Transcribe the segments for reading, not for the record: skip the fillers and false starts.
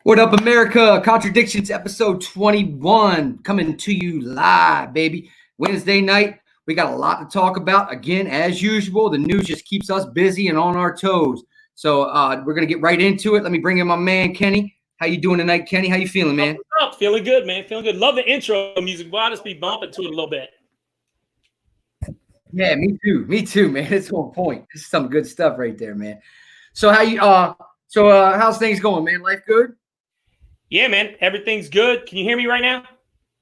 What up, America? Contra-Dictions episode 21 coming to you live, baby. Wednesday night. We got a lot to talk about. Again, as usual, the news just keeps us busy and on our toes. So we're going to get right into it. Let me bring in my man, Kenny. How you doing tonight, Kenny? How you feeling, man? What's up? Feeling good, man. Feeling good. Love the intro music. Why just be bumping to it a little bit? Yeah, me too. Me too, man. It's on point. This is some good stuff right there, man. So how you how's things going, man? Life good? Yeah, man. Everything's good. Can you hear me right now?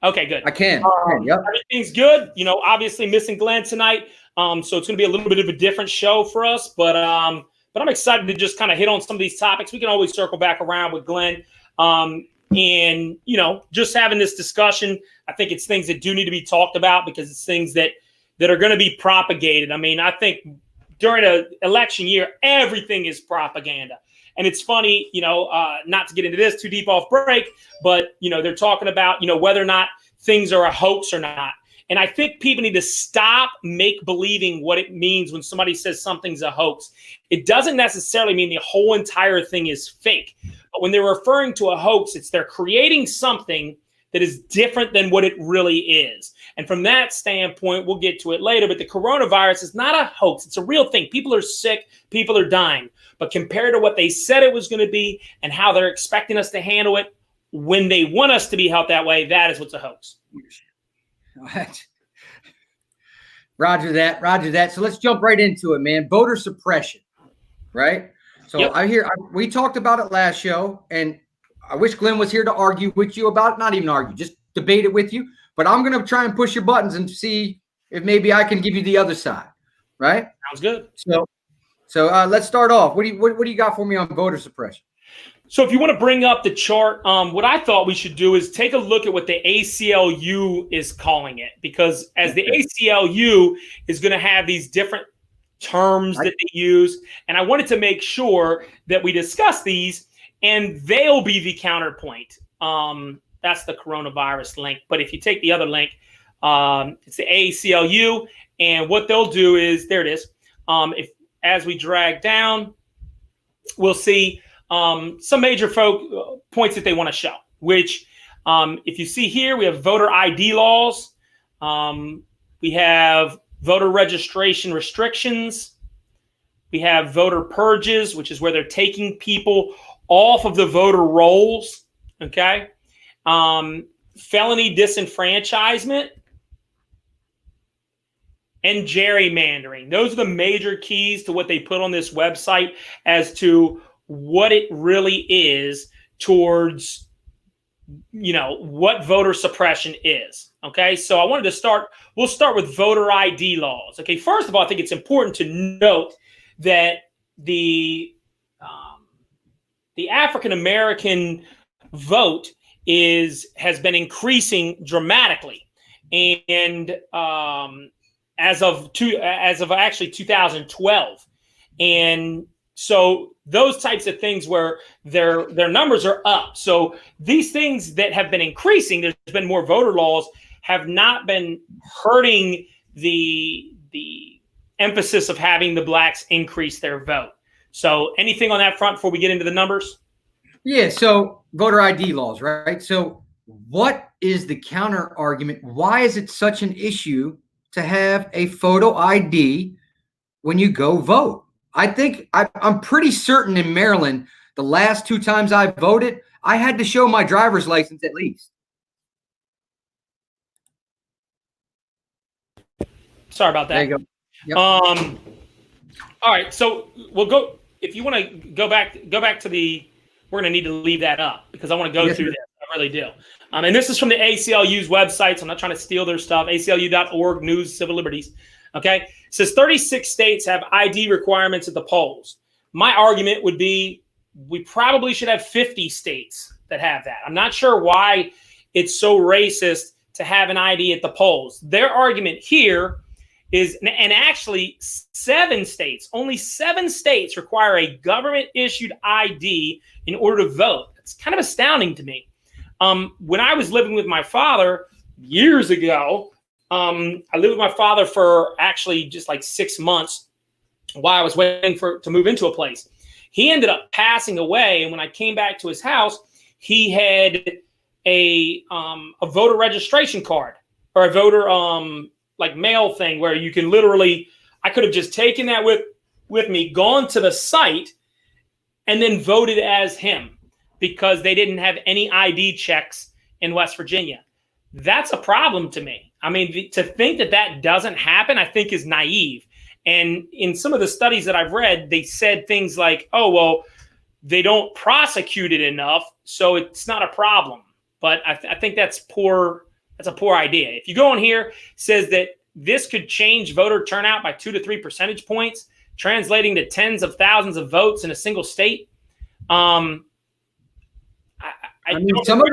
Okay, good. I can. Yep. Everything's good. You know, obviously missing Glenn tonight. So it's going to be a little bit of a different show for us, but I'm excited to just kind of hit on some of these topics. We can always circle back around with Glenn. And, you know, just having this discussion, I think it's things that do need to be talked about because it's things that are going to be propagated. I mean, I think during an election year, everything is propaganda. And it's funny, you know, not to get into this too deep off break, but, you know, they're talking about, you know, whether or not things are a hoax or not. And I think people need to stop make-believing what it means when somebody says something's a hoax. It doesn't necessarily mean the whole entire thing is fake. But when they're referring to a hoax, it's they're creating something that is different than what it really is. And from that standpoint, we'll get to it later, but the coronavirus is not a hoax. It's a real thing. People are sick. People are dying. But compared to what they said it was going to be and how they're expecting us to handle it when they want us to be held that way, that is what's a hoax. Roger that. Roger that. So let's jump right into it, man. Voter suppression, right? So yep. We talked about it last show, and I wish Glenn was here to argue with you about it. Not even argue, just debate it with you. But I'm going to try and push your buttons and see if maybe I can give you the other side, right? Sounds good. So let's start off. What do you got for me on voter suppression? So if you want to bring up the chart, what I thought we should do is take a look at what the ACLU is calling it, because as the ACLU is going to have these different terms that they use, and I wanted to make sure that we discuss these, and they'll be the counterpoint. That's the coronavirus link. But if you take the other link, it's the ACLU, and what they'll do is, there it is. As we drag down, we'll see some major points that they want to show, which if you see here, we have voter ID laws. We have voter registration restrictions. We have voter purges, which is where they're taking people off of the voter rolls. Okay. Felony disenfranchisement and gerrymandering. Those are the major keys to what they put on this website as to what it really is towards, you know, what voter suppression is. Okay, so I wanted to start, we'll start with voter ID laws. Okay, first of all, I think it's important to note that the African-American vote has been increasing dramatically. And as of actually 2012. And so those types of things where their numbers are up. So these things that have been increasing, there's been more voter laws, have not been hurting the emphasis of having the blacks increase their vote. So anything on that front before we get into the numbers? Yeah, so voter ID laws, right? So what is the counter argument? Why is it such an issue to have a photo ID when you go vote? I think I'm pretty certain in Maryland, the last 2 times I voted, I had to show my driver's license at least. Sorry about that. There you go. Yep. All right, so we'll go. If you want to go back to the, we're going to need to leave that up because I want to go through that. I really do. And this is from the ACLU's website, so I'm not trying to steal their stuff. ACLU.org, News, Civil Liberties. Okay. It says 36 states have ID requirements at the polls. My argument would be we probably should have 50 states that have that. I'm not sure why it's so racist to have an ID at the polls. Their argument here is, and actually 7 states, only 7 states require a government-issued ID in order to vote. It's kind of astounding to me. When I was living with my father years ago, I lived with my father for actually just like 6 months while I was waiting to move into a place. He ended up passing away, and when I came back to his house, he had a voter registration card or a voter like mail thing where you can literally, I could have just taken that with me, gone to the site, and then voted as him because they didn't have any ID checks in West Virginia. That's a problem to me. I mean, to think that that doesn't happen, I think is naive. And in some of the studies that I've read, they said things like, oh, well, they don't prosecute it enough, so it's not a problem. But I think that's poor. That's a poor idea. If you go on here, it says that this could change voter turnout by 2 to 3 percentage points, translating to tens of thousands of votes in a single state. I mean, some of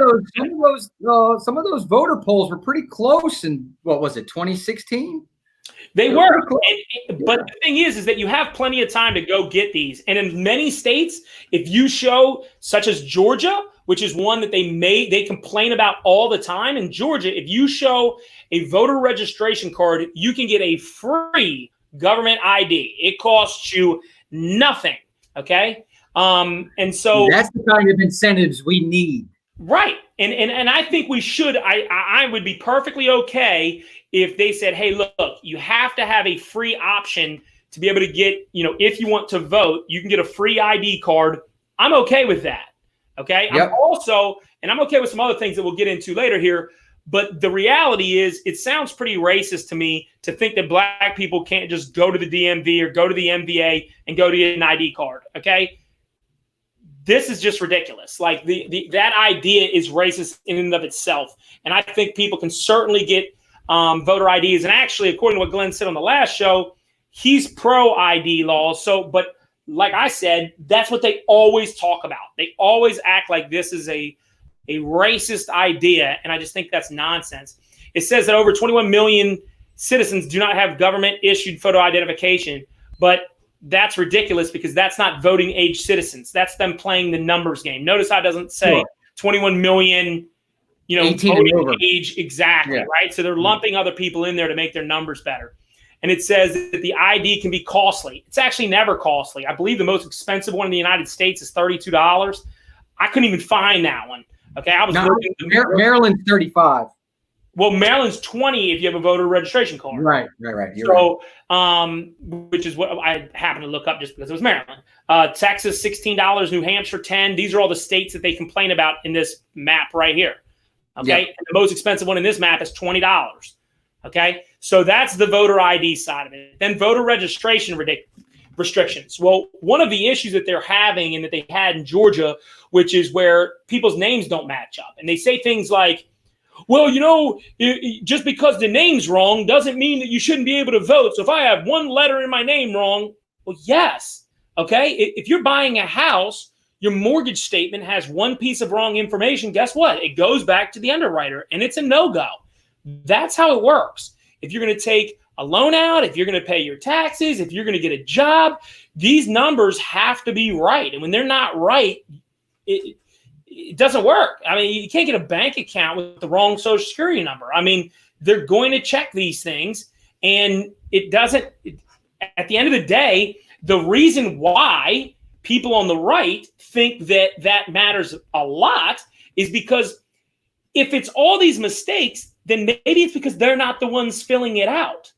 those voter polls were pretty close in, what was it, 2016? They were, but the thing is that you have plenty of time to go get these. And in many states, if you show, such as Georgia, which is one that they complain about all the time. In Georgia, if you show a voter registration card, you can get a free government ID. It costs you nothing. Okay. And so that's the kind of incentives we need. Right. And I think we should, I would be perfectly okay if they said, hey, look, you have to have a free option to be able to get, if you want to vote, you can get a free ID card. I'm okay with that. Okay. Yep. I'm okay with some other things that we'll get into later here. But the reality is, it sounds pretty racist to me to think that black people can't just go to the DMV or go to the MVA and go to get an ID card. Okay. This is just ridiculous. Like that idea is racist in and of itself. And I think people can certainly get voter IDs. And actually, according to what Glenn said on the last show, he's pro ID laws. So, but like I said, that's what they always talk about. They always act like this is a racist idea. And I just think that's nonsense. It says that over 21 million citizens do not have government issued photo identification, but that's ridiculous because that's not voting age citizens. That's them playing the numbers game. Notice how it doesn't say 21 million, voting age exactly, right? So they're lumping other people in there to make their numbers better. And it says that the ID can be costly. It's actually never costly. I believe the most expensive one in the United States is $32. I couldn't even find that one. Okay, I was looking. Maryland's 35. Well, Maryland's 20 if you have a voter registration card. Right. You're right. Which is what I happened to look up just because it was Maryland. Texas, $16. New Hampshire, $10. These are all the states that they complain about in this map right here. Okay, and the most expensive one in this map is $20. Okay, so that's the voter ID side of it. Then voter registration restrictions. Well, one of the issues that they're having and that they had in Georgia, which is where people's names don't match up, and they say things like, well, just because the name's wrong doesn't mean that you shouldn't be able to vote. So if I have one letter in my name wrong, well, yes. Okay. If you're buying a house, your mortgage statement has one piece of wrong information. Guess what? It goes back to the underwriter and it's a no-go. That's how it works. If you're going to take a loan out, if you're going to pay your taxes, if you're going to get a job, these numbers have to be right. And when they're not right, it doesn't work. I mean, you can't get a bank account with the wrong social security number. I mean, they're going to check these things, and it doesn't. At the end of the day, the reason why people on the right think that matters a lot is because if it's all these mistakes, then maybe it's because they're not the ones filling it out.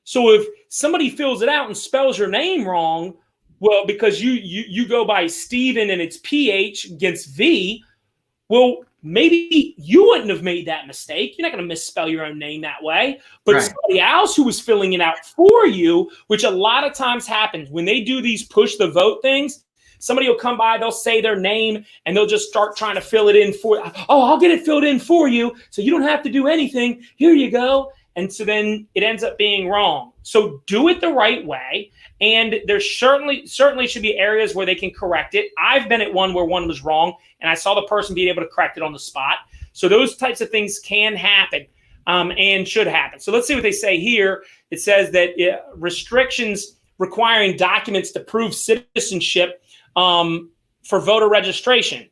So if somebody fills it out and spells your name wrong, well, because you go by Steven and it's PH against V, well, maybe you wouldn't have made that mistake. You're not going to misspell your own name that way. But somebody else who was filling it out for you, which a lot of times happens when they do these push the vote things, somebody will come by, they'll say their name, and they'll just start trying to fill it in for, oh, I'll get it filled in for you, so you don't have to do anything. Here you go. And so then it ends up being wrong. So do it the right way. And there certainly should be areas where they can correct it. I've been at one where one was wrong, and I saw the person being able to correct it on the spot. So those types of things can happen and should happen. So let's see what they say here. It says that restrictions requiring documents to prove citizenship for voter registration.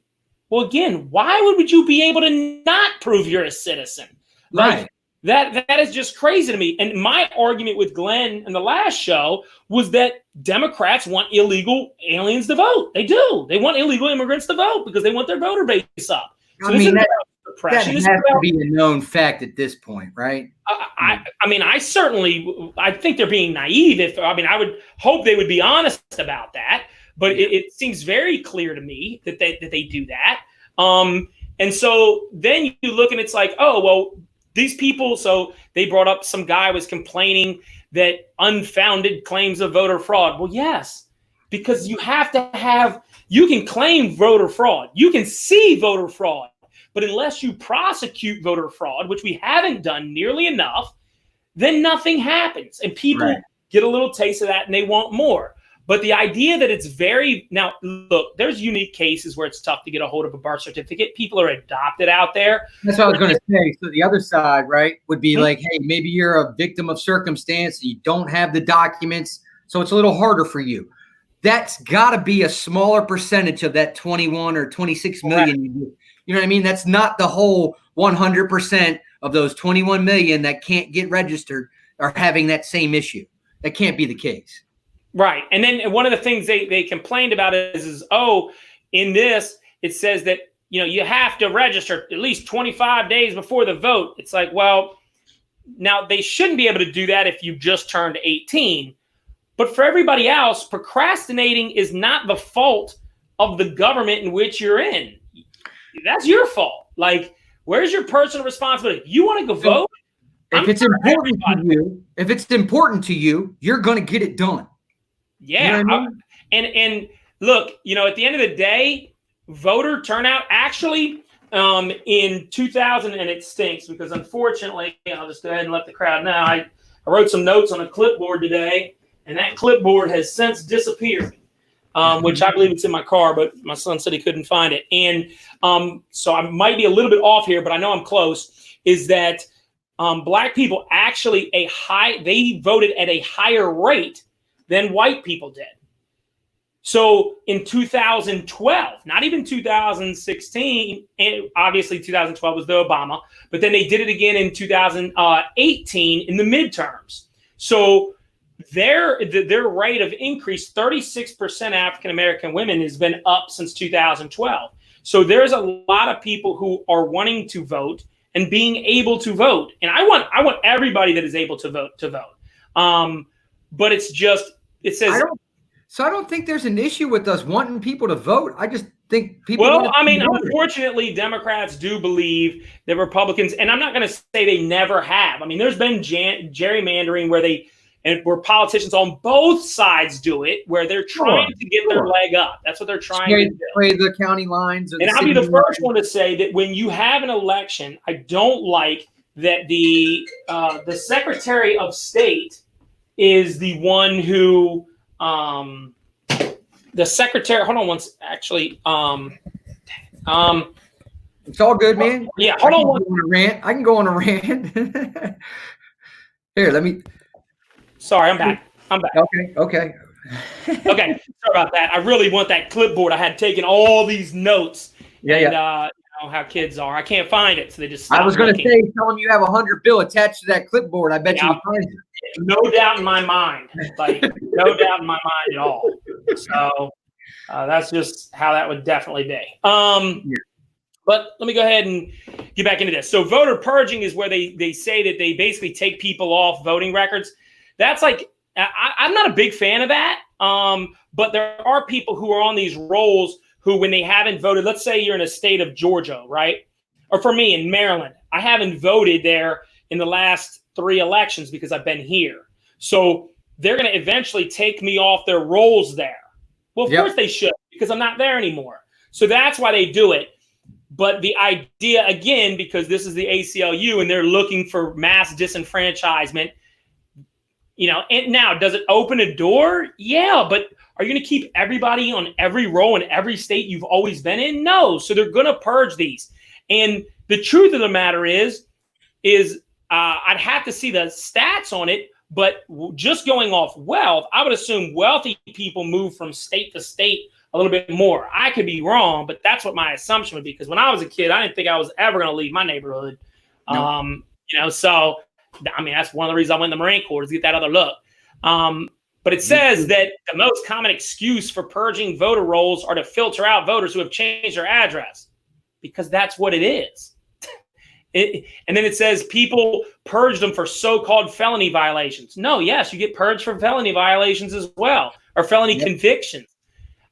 Well, again, why would you be able to not prove you're a citizen? Right. That is just crazy to me. And my argument with Glenn in the last show was that Democrats want illegal aliens to vote. They do. They want illegal immigrants to vote because they want their voter base up. So this is about suppression. That has to be a known fact at this point, right? I mean, I think they're being naive. I would hope they would be honest about that. But it seems very clear to me that they do that. And so then you look and it's like, oh, well, these people, so they brought up some guy was complaining that unfounded claims of voter fraud. Well, yes, because you can claim voter fraud. You can see voter fraud. But unless you prosecute voter fraud, which we haven't done nearly enough, then nothing happens. And people get a little taste of that and they want more. But the idea that it's now, look, there's unique cases where it's tough to get a hold of a birth certificate. People are adopted out there. That's what I was going to say. So the other side, right, would be like, hey, maybe you're a victim of circumstance. You don't have the documents, so it's a little harder for you. That's got to be a smaller percentage of that 21 or 26 million. You know what I mean? That's not the whole 100% of those 21 million that can't get registered are having that same issue. That can't be the case. Right. And then one of the things they complained about is in this, it says that, you have to register at least 25 days before the vote. It's like, well, now they shouldn't be able to do that if you just turned 18. But for everybody else, procrastinating is not the fault of the government in which you're in. That's your fault. Like, where's your personal responsibility? You want to go vote? If it's important to you, you're going to get it done. Yeah. You know what I mean? And look, at the end of the day, voter turnout actually in 2000, and it stinks because unfortunately, I'll just go ahead and let the crowd know. I wrote some notes on a clipboard today, and that clipboard has since disappeared, which I believe it's in my car, but my son said he couldn't find it. And so I might be a little bit off here, but I know I'm close, is that Black people actually they voted at a higher rate than white people did. So in 2012, not even 2016, and obviously 2012 was the Obama, but then they did it again in 2018 in the midterms. So their rate of increase, 36% African-American women has been up since 2012. So there's a lot of people who are wanting to vote and being able to vote. And I want everybody that is able to vote. But it's just, it says. I don't think there's an issue with us wanting people to vote. I just think people. Well, unfortunately, Democrats do believe that Republicans, and I'm not going to say they never have. I mean, there's been gerrymandering where politicians on both sides do it, where they're trying to get their leg up. That's what they're trying to do. Play the county lines. And I'll be the first one to say that when you have an election, I don't like that the Secretary of State is the one who the secretary. Hold on once. Actually, it's all good, man. Yeah, hold on. I can go on a rant. Here, let me. Sorry, I'm back. Okay. Sorry about that. I really want that clipboard. I had taken all these notes. Yeah. How kids are. I can't find it, so they just. I was going to say, tell them you have a $100 bill attached to that clipboard. I bet you find it. No doubt in my mind. Like, no doubt in my mind at all. So that's just how that would definitely be. But let me go ahead and get back into this. So voter purging is where they say that they basically take people off voting records. That's like, I'm not a big fan of that. But there are people who are on these rolls who, when they haven't voted, let's say you're in a state of Georgia, right? Or for me in Maryland, I haven't voted there in the last 3 elections because I've been here. So they're going to eventually take me off their rolls there. Well, of course they should, because I'm not there anymore. So that's why they do it. But the idea, again, because this is the ACLU and they're looking for mass disenfranchisement, and now, does it open a door? Yeah, but are you going to keep everybody on every row in every state you've always been in? No. So they're going to purge these. And the truth of the matter is I'd have to see the stats on it, but just going off wealth, I would assume wealthy people move from state to state a little bit more. I could be wrong, but that's what my assumption would be. Because when I was a kid, I didn't think I was ever going to leave my neighborhood. No. So I mean, that's one of the reasons I went in the Marine Corps, is to get that other look. But it says that the most common excuse for purging voter rolls are to filter out voters who have changed their address, because that's what it is. And then it says people purge them for so-called felony violations. No, yes, you get purged for felony violations as well, or felony convictions.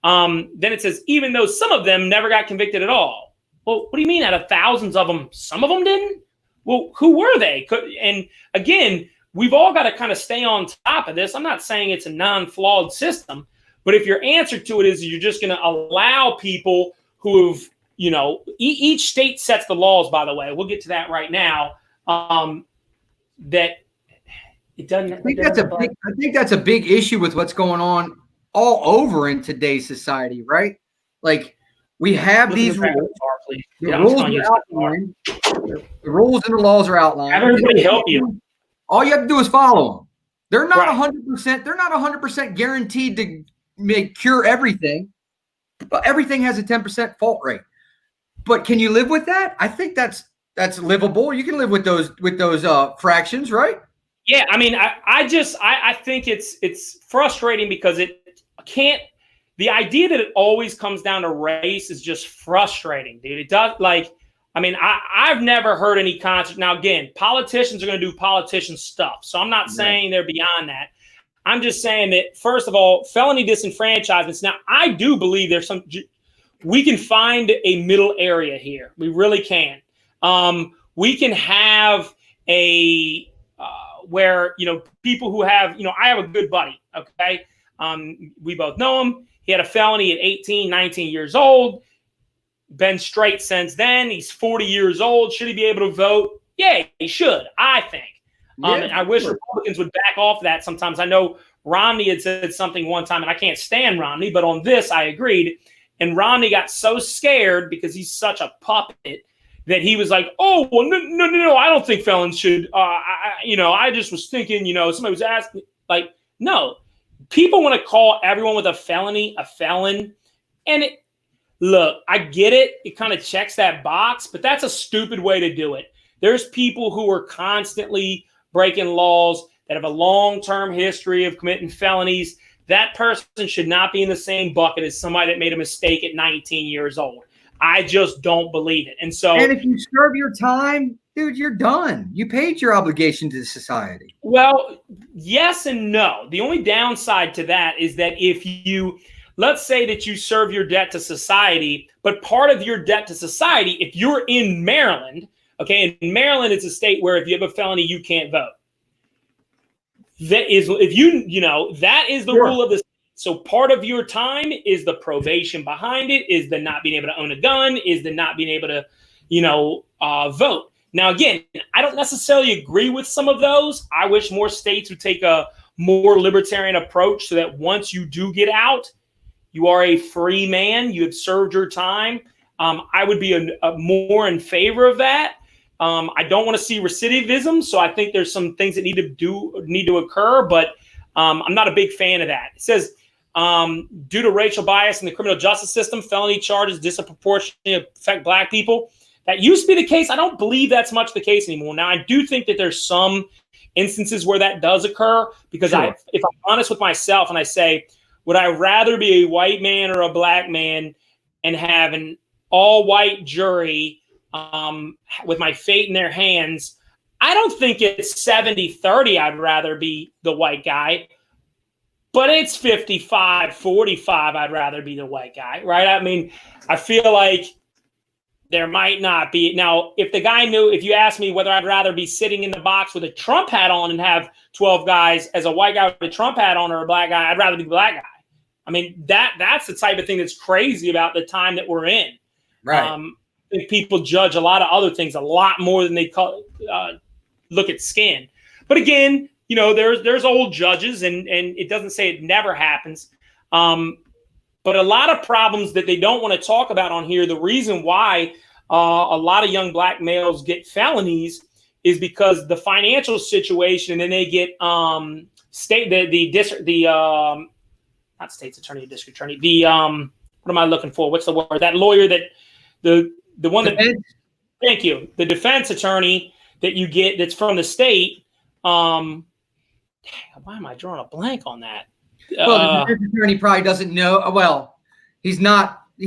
Then it says, even though some of them never got convicted at all. Well, what do you mean out of thousands of them, some of them didn't? Well, who were they? And again, we've all got to kind of stay on top of this. I'm not saying it's a non-flawed system, but if your answer to it is you're just going to allow people who've, each state sets the laws, by the way. We'll get to that right now. That it doesn't. I think that's a big issue with what's going on all over in today's society, right? Like, we have these rules. The rules and the laws are outlined. Have everybody help you. All you have to do is follow them. They're not 100%. They're not 100% guaranteed to cure everything, but everything has a 10% fault rate. But can you live with that? I think that's livable. You can live with those fractions, right? Yeah, I mean, I think it's frustrating because it can't. The idea that it always comes down to race is just frustrating, dude. It does, like, I mean, I've never heard any concept. Now, again, politicians are going to do politician stuff, so I'm not saying they're beyond that. I'm just saying that, first of all, felony disenfranchisements. Now, I do believe there's we can find a middle area here. We really can. We can have a where, people who have, I have a good buddy, okay? We both know him. He had a felony at 18, 19 years old, been straight since then. He's 40 years old. Should he be able to vote? Yeah, he should, I think. And I wish Republicans would back off that sometimes. I know Romney had said something one time, and I can't stand Romney, but on this I agreed. And Romney got so scared because he's such a puppet that he was like, oh, well, no, I don't think felons should. I just was thinking, somebody was asking, like, no. People want to call everyone with a felony a felon. And look, I get it. It kind of checks that box, but that's a stupid way to do it. There's people who are constantly breaking laws that have a long-term history of committing felonies. That person should not be in the same bucket as somebody that made a mistake at 19 years old. I just don't believe it. And if you serve your time, dude, you're done. You paid your obligation to society. Well, yes and no. The only downside to that is that if let's say that you serve your debt to society, but part of your debt to society, if you're in Maryland, okay, in Maryland, it's a state where if you have a felony, you can't vote. That is, that is the rule of the state. So part of your time is the probation behind it, is the not being able to own a gun, is the not being able to, vote. Now, again, I don't necessarily agree with some of those. I wish more states would take a more libertarian approach so that once you do get out, you are a free man. You have served your time. I would be more in favor of that. I don't want to see recidivism, so I think there's some things that need to occur, but I'm not a big fan of that. It says, due to racial bias in the criminal justice system, felony charges disproportionately affect Black people. That used to be the case. I don't believe that's much the case anymore. Now, I do think that there's some instances where that does occur, because if I'm honest with myself and I say, would I rather be a white man or a Black man and have an all-white jury with my fate in their hands? I don't think it's 70-30. I'd rather be the white guy. But it's 55-45. I'd rather be the white guy, right? I mean, I feel like there might not be. Now, if you ask me whether I'd rather be sitting in the box with a Trump hat on and have 12 guys as a white guy with a Trump hat on, or a Black guy, I'd rather be the Black guy. I mean, that's the type of thing that's crazy about the time that we're in. Right. I think people judge a lot of other things a lot more than they look at skin. But again, there's old judges, and it doesn't say it never happens. But a lot of problems that they don't want to talk about on here, the reason why a lot of young Black males get felonies is because the financial situation, and then they get not state's attorney, district attorney. What am I looking for? What's the word? That lawyer that the one that. Defense. Thank you. The defense attorney that you get that's from the state. Why am I drawing a blank on that? Well, the defense attorney probably doesn't know. Well, he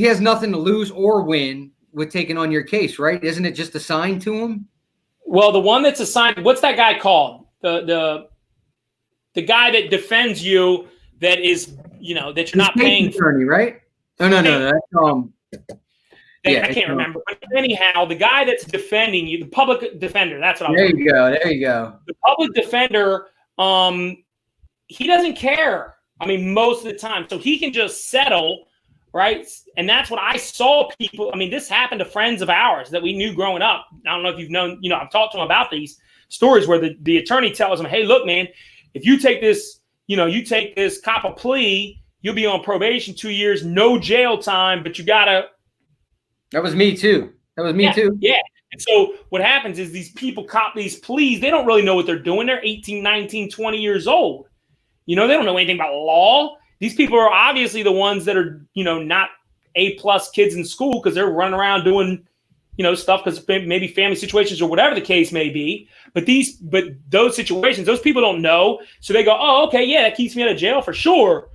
has nothing to lose or win with taking on your case, right? Isn't it just assigned to him? Well, the one that's assigned, what's that guy called? The guy that defends you, that is, that you're not paying attorney, right? No. That's I can't remember. But anyhow, the guy that's defending you, the public defender, that's what I'm There you go. The public defender, he doesn't care. I mean, most of the time. So he can just settle, right? And that's what I saw people. I mean, this happened to friends of ours that we knew growing up. I don't know if you've known, I've talked to them about these stories where the attorney tells them, hey, look, man, if you take this, you take this cop a plea, you'll be on probation 2 years, no jail time, but you got to. That was me too. Yeah. And so what happens is these people cop these pleas. They don't really know what they're doing. They're 18, 19, 20 years old. They don't know anything about law. These people are obviously the ones that are, not A+ kids in school because they're running around doing, stuff because maybe family situations or whatever the case may be. But those situations, those people don't know. So they go, oh, okay, yeah, that keeps me out of jail for sure.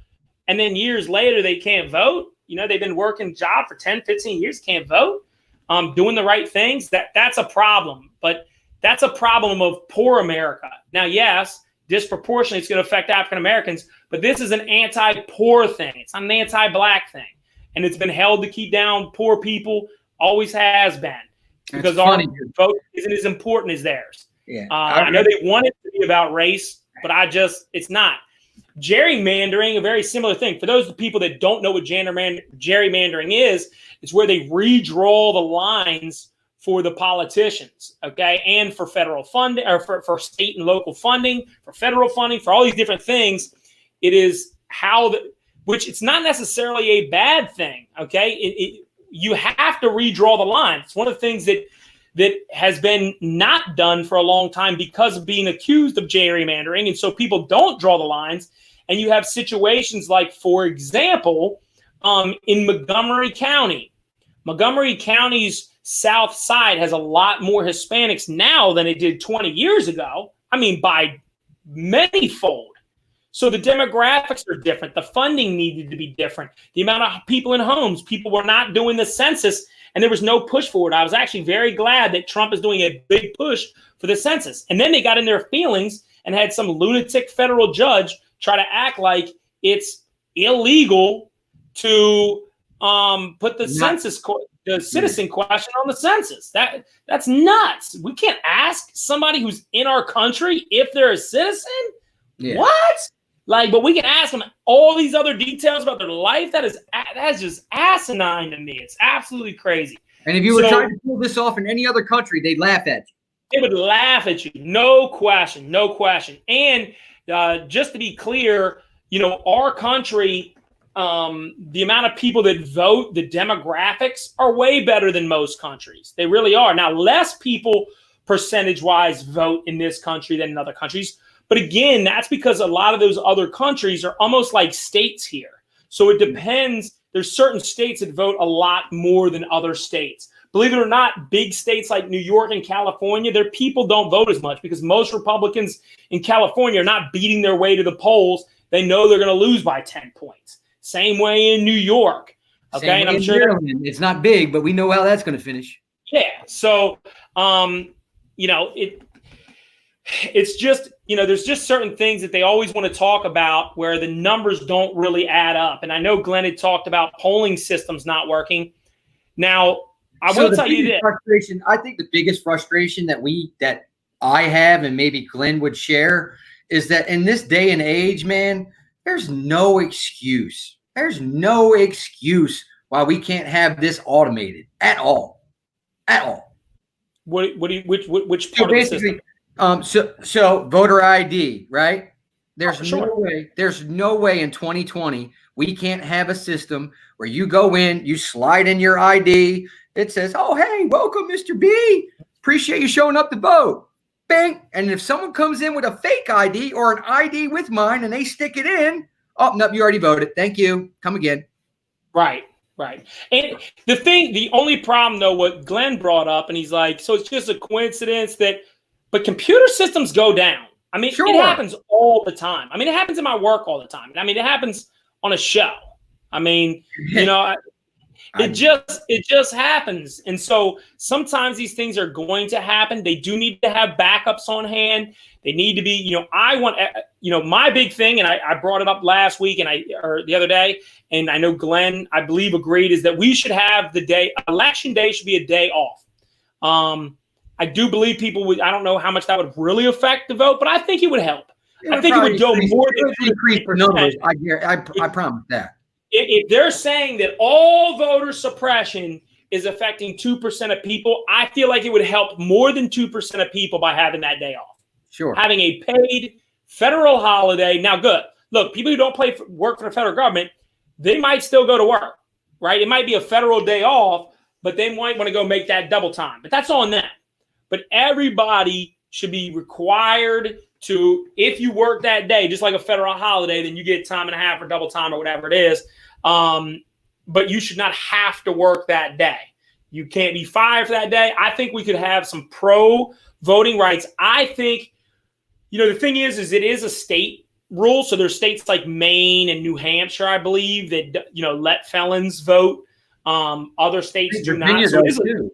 And then years later, they can't vote. They've been working job for 10, 15 years, can't vote, doing the right things. That's a problem. But that's a problem of poor America. Now, yes, disproportionately, it's going to affect African Americans, but this is an anti-poor thing. It's not an anti-black thing. And it's been held to keep down poor people, always has been, because our vote isn't as important as theirs. Yeah, I know they want it to be about race, but it's not. Gerrymandering, a very similar thing. For those people that don't know what gerrymandering is, it's where they redraw the lines for the politicians, okay, and for federal funding, or for state and local funding, for federal funding, for all these different things. It is which it's not necessarily a bad thing, okay? You have to redraw the line. It's one of the things that has been not done for a long time because of being accused of gerrymandering, and so people don't draw the lines, and you have situations like, for example, in Montgomery County. Montgomery County's south side has a lot more Hispanics now than it did 20 years ago. I mean, by many-fold. So the demographics are different. The funding needed to be different. The amount of people in homes, people were not doing the census, and there was no push for it. I was actually very glad that Trump is doing a big push for the census. And then they got in their feelings and had some lunatic federal judge try to act like it's illegal to put the citizen question on the census. That's nuts. We can't ask somebody who's in our country if they're a citizen. Yeah. What? But we can ask them all these other details about their life. That's just asinine to me. It's absolutely crazy. And if you were trying to pull this off in any other country, they'd laugh at you. They would laugh at you. No question. And just to be clear, our country, the amount of people that vote, the demographics are way better than most countries. They really are. Now, less people percentage-wise vote in this country than in other countries. But again, that's because a lot of those other countries are almost like states here. So it depends. There's certain states that vote a lot more than other states. Believe it or not, big states like New York and California, their people don't vote as much because most Republicans in California are not beating their way to the polls. They know they're going to lose by 10 points. Same way in New York. Okay, and I'm sure it's not big, but we know how that's going to finish. Yeah. So, it's just, there's just certain things that they always want to talk about where the numbers don't really add up. And I know Glenn had talked about polling systems not working. Now, I will tell you this. I think the biggest frustration that I have, and maybe Glenn would share, is that in this day and age, man, there's no excuse. There's no excuse why we can't have this automated at all. At all. Which part of the system? So voter ID, right? There's no way in 2020 we can't have a system where you go in, you slide in your ID, it says, "Oh, hey, welcome, Mr. B. Appreciate you showing up to vote." Bang. And if someone comes in with a fake ID or an ID with mine and they stick it in, oh, no, you already voted. Thank you. Come again. Right. And the only problem though, what Glenn brought up, and he's like, so it's just a coincidence that but computer systems go down. I mean, Sure. it happens all the time. I mean, it happens in my work all the time. I mean, it happens on a show. I mean, you know, it just happens. And so sometimes these things are going to happen. They do need to have backups on hand. They need to be, you know, I want, you know, my big thing, and I brought it up last week or the other day, and I know Glenn, I believe, agreed, is that we should have election day should be a day off. I do believe people would, I don't know how much that would really affect the vote, but I think it would help. I think it would go more than increase the numbers. I promise that. If they're saying that all voter suppression is affecting 2% of people, I feel like it would help more than 2% of people by having that day off. Sure. Having a paid federal holiday. Now, good. Look, people who don't work for the federal government, they might still go to work, right? It might be a federal day off, but they might want to go make that double time. But that's on them. But everybody should be required to, if you work that day, just like a federal holiday, then you get time and a half or double time or whatever it is. But you should not have to work that day. You can't be fired for that day. I think we could have some pro voting rights. I think, you know, the thing is it is a state rule. So there's states like Maine and New Hampshire, I believe, that, you know, let felons vote. Other states do not. So what'd you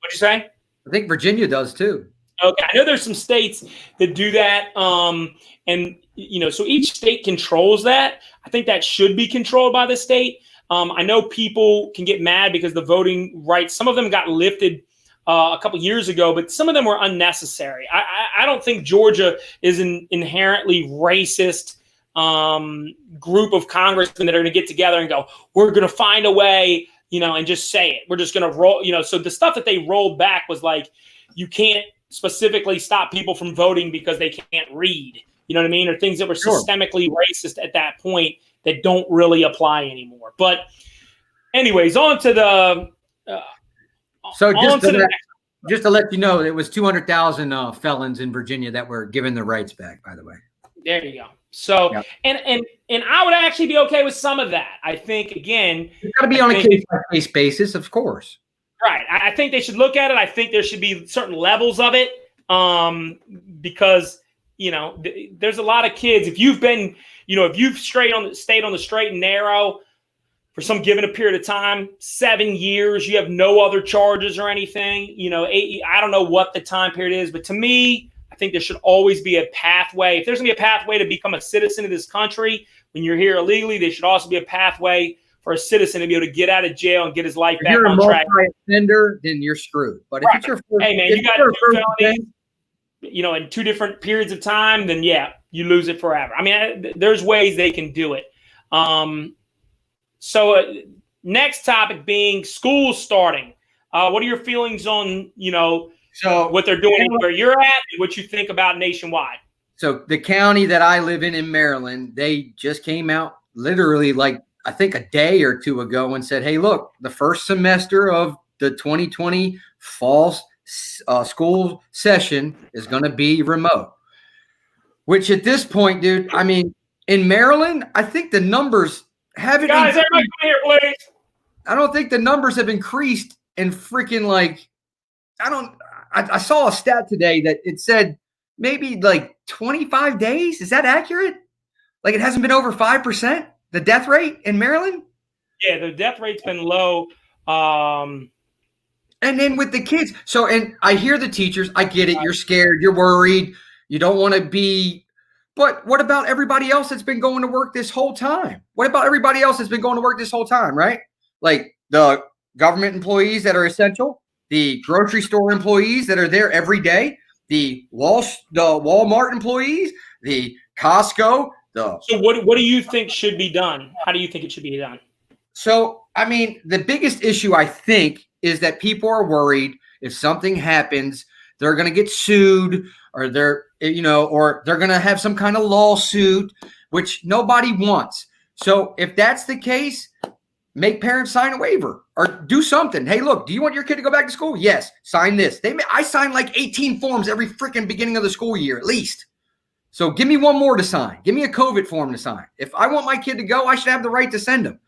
say? I think Virginia does too. Okay, I know there's some states that do that, and you know, so each state controls that. I think that should be controlled by the state. I know people can get mad because the voting rights, some of them got lifted a couple years ago, but some of them were unnecessary. I don't think Georgia is an inherently racist group of congressmen that are going to get together and go, we're going to find a way, you know, and just say it. We're just going to roll, you know. So the stuff that they rolled back was like, you can't specifically stop people from voting because they can't read, you know what I mean? Or things that were systemically racist at that point that don't really apply anymore. But anyways, on to the just to let you know, it was 200,000 felons in Virginia that were given their rights back, by the way. There you go. So, and I would actually be okay with some of that. I think, again, it's got to be on a case-by-case basis, of course. Right. I think they should look at it. I think there should be certain levels of it, because, you know, there's a lot of kids. If you've been, you know, if you've stayed on the straight and narrow for some given a period of time, 7 years, you have no other charges or anything, you know, I don't know what the time period is, but to me, I think there should always be a pathway. If there's going to be a pathway to become a citizen of this country when you're here illegally, there should also be a pathway for a citizen to be able to get out of jail and get his life back on track. If you're a multi-offender, then you're screwed. But if it's your first, hey man, you got 2 felonies, you know, in 2 different periods of time, then yeah, you lose it forever. I mean, there's ways they can do it. So next topic being schools starting. What are your feelings on, you know, what they're doing where you're at and what you think about nationwide? So the county that I live in Maryland, they just came out literally like, I think a day or 2 ago and said, hey, look, the first semester of the 2020 fall school session is going to be remote, which at this point, dude, I mean, in Maryland, I think the numbers haven't. Guys, everybody come here, please. I don't think the numbers have increased in freaking like, I saw a stat today that it said maybe like 25 days. Is that accurate? Like it hasn't been over 5%? The death rate in Maryland? Yeah, the death rate's been low. And then with the kids. So, and I hear the teachers, I get it. You're scared. You're worried. You don't want to be. But what about everybody else that's been going to work this whole time? What about everybody else that's been going to work this whole time, right? Like the government employees that are essential, the grocery store employees that are there every day, the Walmart employees, the Costco. So what do you think should be done? How do you think it should be done? So, I mean, the biggest issue I think is that people are worried if something happens, they're going to get sued or they're going to have some kind of lawsuit, which nobody wants. So if that's the case, make parents sign a waiver or do something. Hey, look, do you want your kid to go back to school? Yes. Sign this. I sign like 18 forms every freaking beginning of the school year, at least. So give me one more to sign. Give me a COVID form to sign. If I want my kid to go, I should have the right to send him.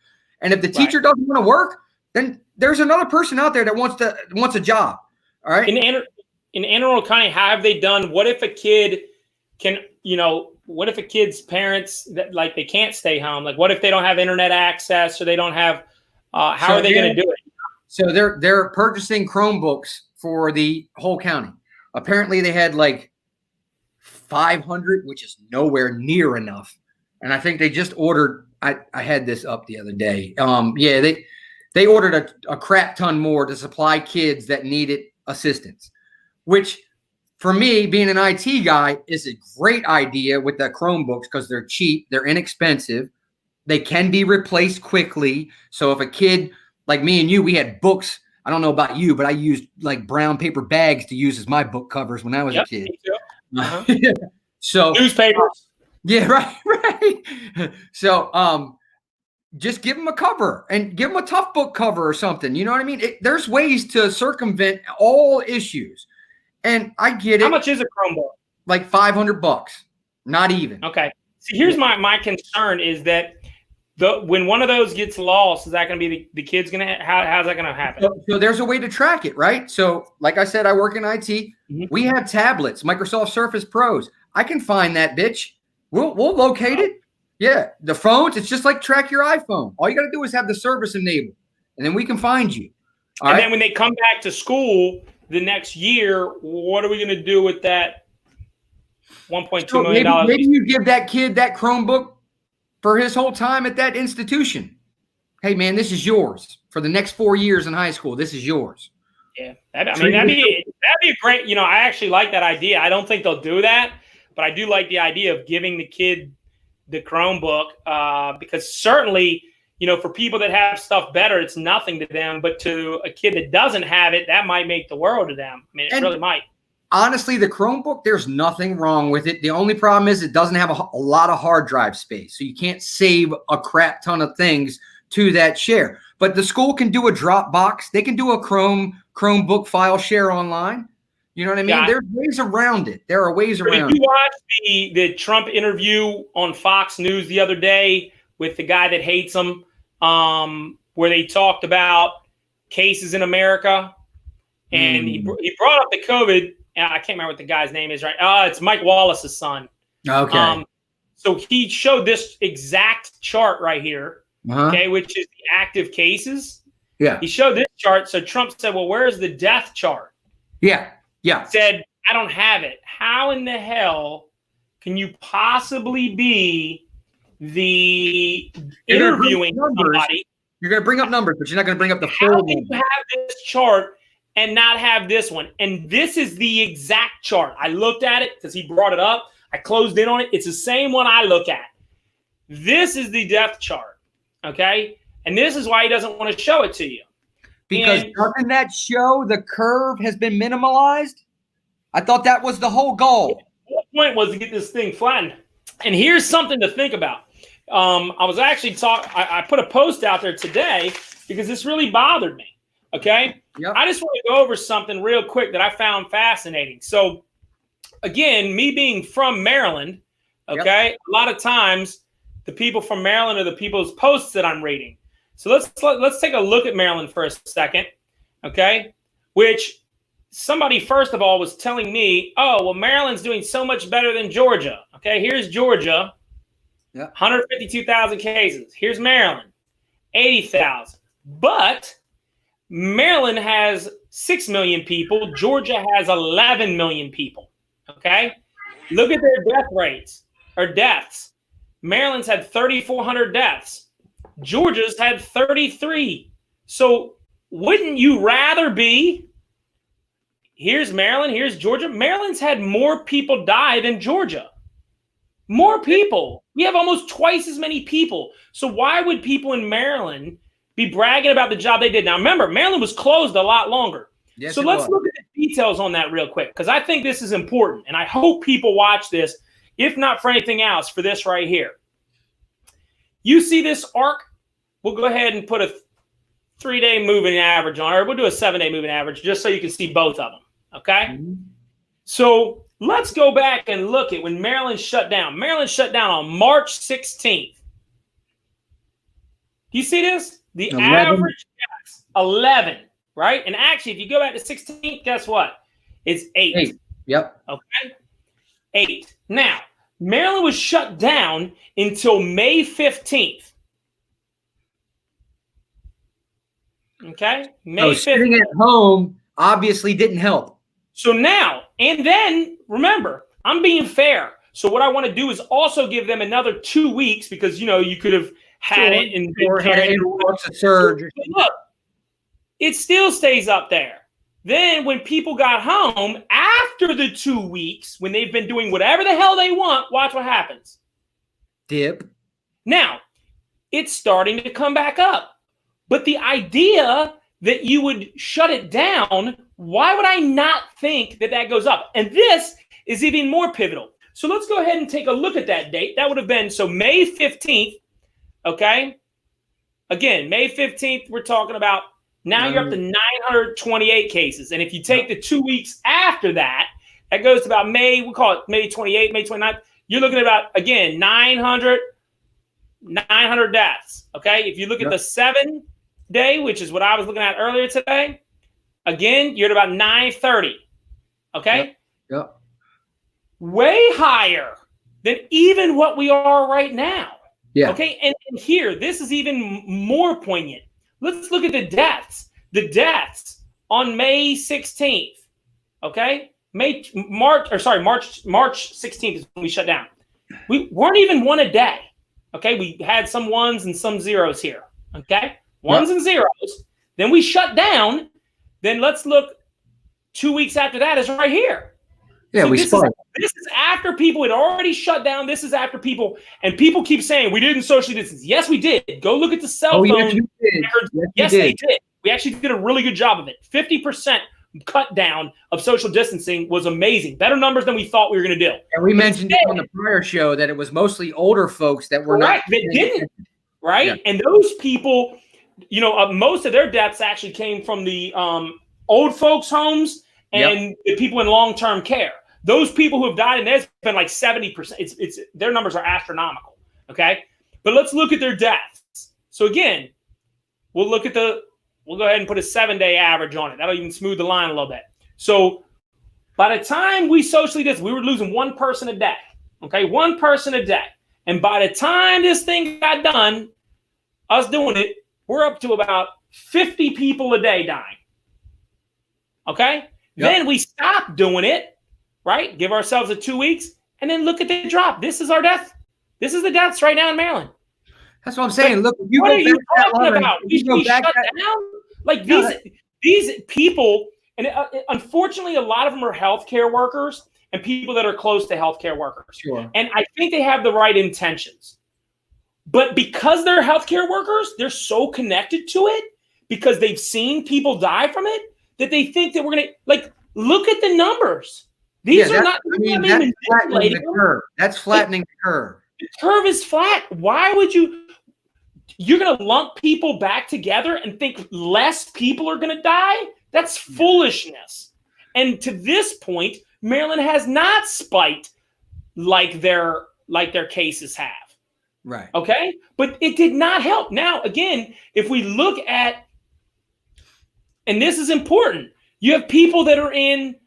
And if the teacher doesn't want to work, then there's another person out there that wants a job. All right. in Anne Arundel County, how have they done? What if a kid can, what if a kid's parents that like they can't stay home? Like, what if they don't have internet access or they don't have? How are they going to do it? So they're purchasing Chromebooks for the whole county. Apparently, they had like 500, which is nowhere near enough. And I think they just ordered. I had this up the other day. They ordered a crap ton more to supply kids that needed assistance, which for me, being an IT guy, is a great idea with the Chromebooks because they're cheap, they're inexpensive, they can be replaced quickly. So if a kid like me and you, we had books. I don't know about you, but I used like brown paper bags to use as my book covers when I was a kid. So newspapers. Yeah, right. So just give them a cover and give them a tough book cover or something. You know what I mean? There's ways to circumvent all issues. And I get it. How much is a Chromebook? Like $500. Not even. Okay. See, here's my concern is that when one of those gets lost, is that going to be the kid's going to how's that going to happen? So there's a way to track it, right? So like I said, I work in IT. Mm-hmm. We have tablets, Microsoft Surface Pros. I can find that bitch. We'll locate it. Yeah. The phones, it's just like track your iPhone. All you got to do is have the service enabled, and then we can find you. Then when they come back to school the next year, what are we going to do with that $1.2 million? Maybe you give that kid that Chromebook for his whole time at that institution. Hey, man, this is yours for the next 4 years in high school. This is yours. Yeah, that'd be a great. I actually like that idea. I don't think they'll do that, but I do like the idea of giving the kid the Chromebook because certainly, for people that have stuff better, it's nothing to them. But to a kid that doesn't have it, that might make the world to them. I mean, it really might. Honestly, the Chromebook, there's nothing wrong with it. The only problem is it doesn't have a lot of hard drive space. So you can't save a crap ton of things to that share. But the school can do a Dropbox. They can do a Chromebook file share online. You know what I mean? Yeah. There's ways around it. There are ways around it. Did you watch the Trump interview on Fox News the other day with the guy that hates him, where they talked about cases in America? And he brought up the COVID. I can't remember what the guy's name is, right? It's Mike Wallace's son. Okay. So he showed this exact chart right here, okay, which is the active cases. Yeah. He showed this chart. So Trump said, well, where's the death chart? Yeah. Yeah. He said, I don't have it. How in the hell can you possibly be the interviewing somebody? You're going to bring up numbers, but you're not going to bring up the full. How can you have this chart and not have this one? And this is the exact chart. I looked at it because he brought it up. I closed in on it. It's the same one I look at. This is the death chart, okay? And this is why he doesn't want to show it to you. Because doesn't that show the curve has been minimalized? I thought that was the whole goal. The point was to get this thing flattened. And here's something to think about. I was actually I put a post out there today because this really bothered me, okay? Yep. I just want to go over something real quick that I found fascinating. So, again, me being from Maryland, okay, a lot of times the people from Maryland are the people's posts that I'm reading. So let's take a look at Maryland for a second, okay? Which somebody, first of all, was telling me, oh, well, Maryland's doing so much better than Georgia. Okay, here's Georgia, 152,000 cases. Here's Maryland, 80,000. But Maryland has 6 million people. Georgia has 11 million people, okay? Look at their death rates or deaths. Maryland's had 3,400 deaths. Georgia's had 33. So wouldn't you rather be, here's Maryland, here's Georgia. Maryland's had more people die than Georgia. More people. We have almost twice as many people. So why would people in Maryland be bragging about the job they did? Now, remember, Maryland was closed a lot longer. Yes, so let's look at the details on that real quick, because I think this is important. And I hope people watch this, if not for anything else, for this right here. You see this arc? We'll go ahead and put a 3-day moving average on it. Or we'll do a 7-day moving average just so you can see both of them, okay? Mm-hmm. So let's go back and look at when Maryland shut down. Maryland shut down on March 16th. Do you see this? The 11. Average, yes, 11, right? And actually, if you go back to 16th, guess what? It's 8. 8. Yep. Okay. 8. Now, Maryland was shut down until May 15th. Okay. May 15th. Sitting at home obviously didn't help. So now, and then remember, I'm being fair. So what I want to do is also give them another 2 weeks because, you could have had it and had an influx of surge. Look, it still stays up there. Then when people got home after the 2 weeks, when they've been doing whatever the hell they want, watch what happens. Dip. Now, it's starting to come back up. But the idea that you would shut it down, why would I not think that that goes up? And this is even more pivotal. So let's go ahead and take a look at that date. That would have been, so May 15th, okay? Again, May 15th, we're talking about, now you're up to 928 cases. And if you take the 2 weeks after that, that goes to about May, we call it May 28th, May 29th. You're looking at about, again, 900 deaths, okay? If you look at the 7-day, which is what I was looking at earlier today, again, you're at about 930, okay? Yep. Way higher than even what we are right now. Yeah. Okay. And here, this is even more poignant. Let's look at the deaths. The deaths on May 16th. Okay. March 16th is when we shut down. We weren't even 1 a day. Okay. We had some ones and some zeros here. Okay. Ones and zeros. Then we shut down. Then let's look 2 weeks after that is right here. Yeah, so we spiked. This is after people had already shut down. This is after people, and people keep saying we didn't socially distance. Yes, we did. Go look at the cell phone. Yes, you did. Yes, they did. We actually did a really good job of it. 50% cut down of social distancing was amazing. Better numbers than we thought we were going to do. And we mentioned on the prior show that it was mostly older folks that were not. That didn't. Right. Yeah. And those people, most of their deaths actually came from the old folks' homes and the people in long-term care. Those people who have died, and there's been like 70%. It's their numbers are astronomical. Okay, but let's look at their deaths. So again, we'll go ahead and put a 7-day average on it. That'll even smooth the line a little bit. So by the time we socially distance, we were losing 1 person a day. Okay, 1 person a day. And by the time this thing got done, us doing it, we're up to about 50 people a day dying. Okay, then we stopped doing it. Right? Give ourselves a 2 weeks and then look at the drop. This is our death. This is the deaths right now in Maryland. That's what I'm saying. Look, you what are you talking about? We shut down? Like these people, and unfortunately, a lot of them are healthcare workers and people that are close to healthcare workers. Sure. And I think they have the right intentions. But because they're healthcare workers, they're so connected to it because they've seen people die from it that they think that we're going to, look at the numbers. These are not. That's flattening the curve. That's flattening the curve. The curve is flat. Why would you? You're going to lump people back together and think less people are going to die? That's foolishness. And to this point, Maryland has not spiked like their cases have. Right. Okay. But it did not help. Now, again, if we look at, and this is important, you have people that are in.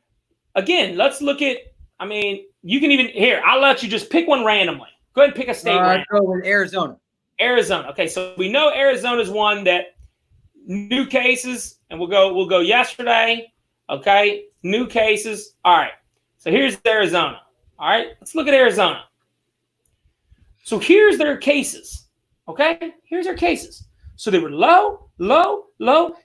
Again, let's look at, you can even, here, I'll let you just pick one randomly. Go ahead and pick a state randomly. I'll go with Arizona. Arizona. Okay, so we know Arizona's one that new cases, and we'll go yesterday. Okay, new cases. All right, so here's Arizona. All right, let's look at Arizona. So here's their cases. Okay, here's their cases. So they were low, low, low.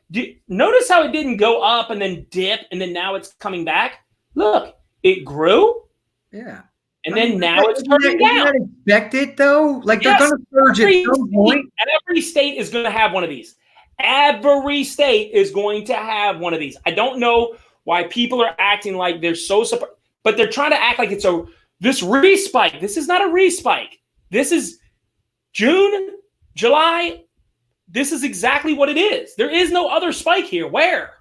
Notice how it didn't go up and then dip, and then now it's coming back. Look, it grew. Yeah. And then now it's turning down. Isn't that expected, though? They're going to surge at some point. And every state is going to have one of these. Every state is going to have one of these. I don't know why people are acting like they're so surprised, but they're trying to act like it's this respike. This is not a respike. This is June, July. This is exactly what it is. There is no other spike here. Where?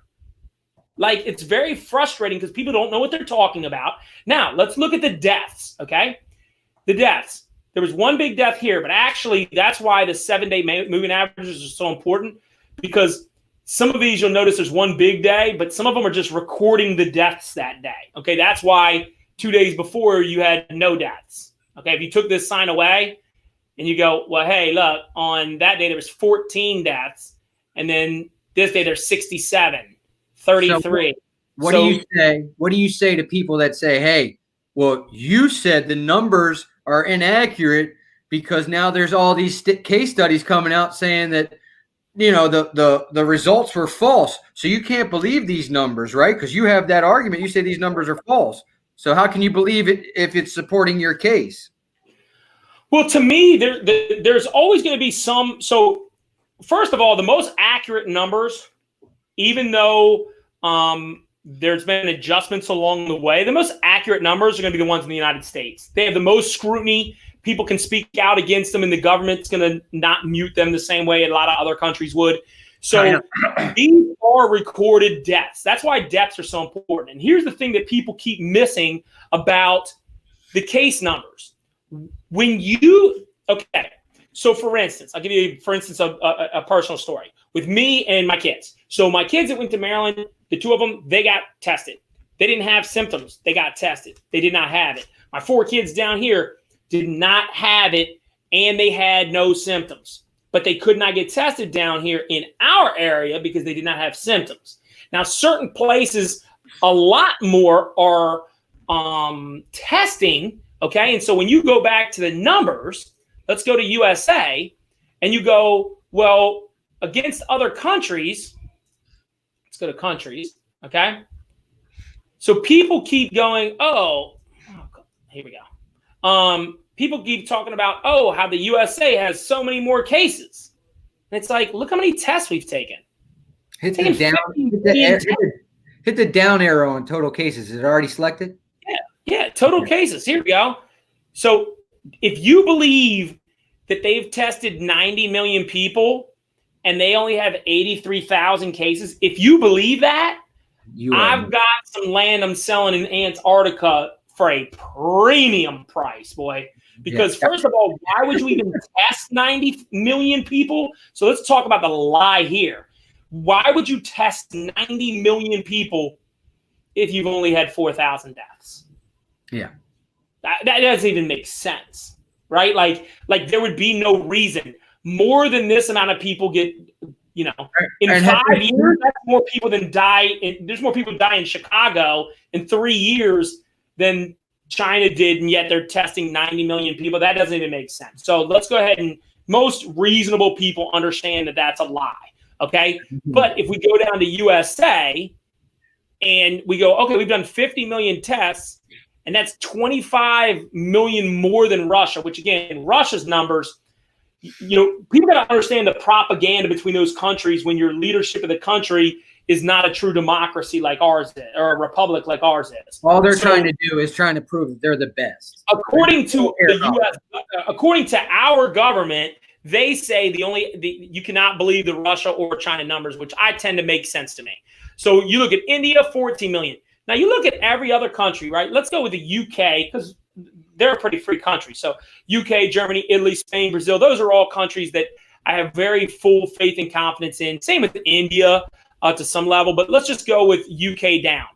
It's very frustrating because people don't know what they're talking about. Now, let's look at the deaths, okay? The deaths. There was one big death here, but actually that's why the 7-day moving averages are so important because some of these you'll notice there's one big day, but some of them are just recording the deaths that day. Okay, that's why 2 days before you had no deaths. Okay, if you took this sign away and you go, well, hey, look, on that day there was 14 deaths, and then this day there's 67, 33. So what do you say to people that say, hey, well, you said the numbers are inaccurate because now there's all these case studies coming out saying that, the results were false. So you can't believe these numbers, right? Because you have that argument. You say these numbers are false. So how can you believe it if it's supporting your case? Well, to me, there's always going to be some. So first of all, the most accurate numbers, even though there's been adjustments along the way, the most accurate numbers are going to be the ones in the United States. They have the most scrutiny. People can speak out against them, and the government's going to not mute them the same way a lot of other countries would. So these are recorded deaths. That's why deaths are so important. And here's the thing that people keep missing about the case numbers. So for instance, I'll give you, a personal story with me and my kids. So my kids that went to Maryland, the two of them, they got tested. They didn't have symptoms. They got tested. They did not have it. My 4 kids down here did not have it, and they had no symptoms. But they could not get tested down here in our area because they did not have symptoms. Now, certain places, a lot more are testing, okay? And so when you go back to the numbers, let's go to USA, and you go, well, against other countries, let's go to countries, okay? So people keep going, here we go. People keep talking about, how the USA has so many more cases. And it's like, look how many tests we've taken. Hit the down arrow on total cases. Is it already selected? Yeah, total cases. Here we go. So if you believe that they've tested 90 million people and they only have 83,000 cases, if you believe that, I've got some land I'm selling in Antarctica for a premium price, boy. Because first of all, why would you even test 90 million people? So let's talk about the lie here. Why would you test 90 million people if you've only had 4,000 deaths? Yeah. That doesn't even make sense, right? Like there would be no reason. More than this amount of people get, in 5 years, that's more people than die. There's more people die in Chicago in 3 years than China did, and yet they're testing 90 million people. That doesn't even make sense. So let's go ahead, and most reasonable people understand that that's a lie, okay? Mm-hmm. But if we go down to USA and we go, okay, we've done 50 million tests, and that's 25 million more than Russia, which again, Russia's numbers, people got to understand the propaganda between those countries when your leadership of the country is not a true democracy like ours is, or a republic like ours is. All they're trying to do is trying to prove that they're the best. According to the U.S., according to our government, they say you cannot believe the Russia or China numbers, which I tend to make sense to me. So you look at India, 14 million. Now you look at every other country, right? Let's go with the UK because they're a pretty free country. So UK, Germany, Italy, Spain, Brazil, those are all countries that I have very full faith and confidence in. Same with India. To some level, but let's just go with UK down.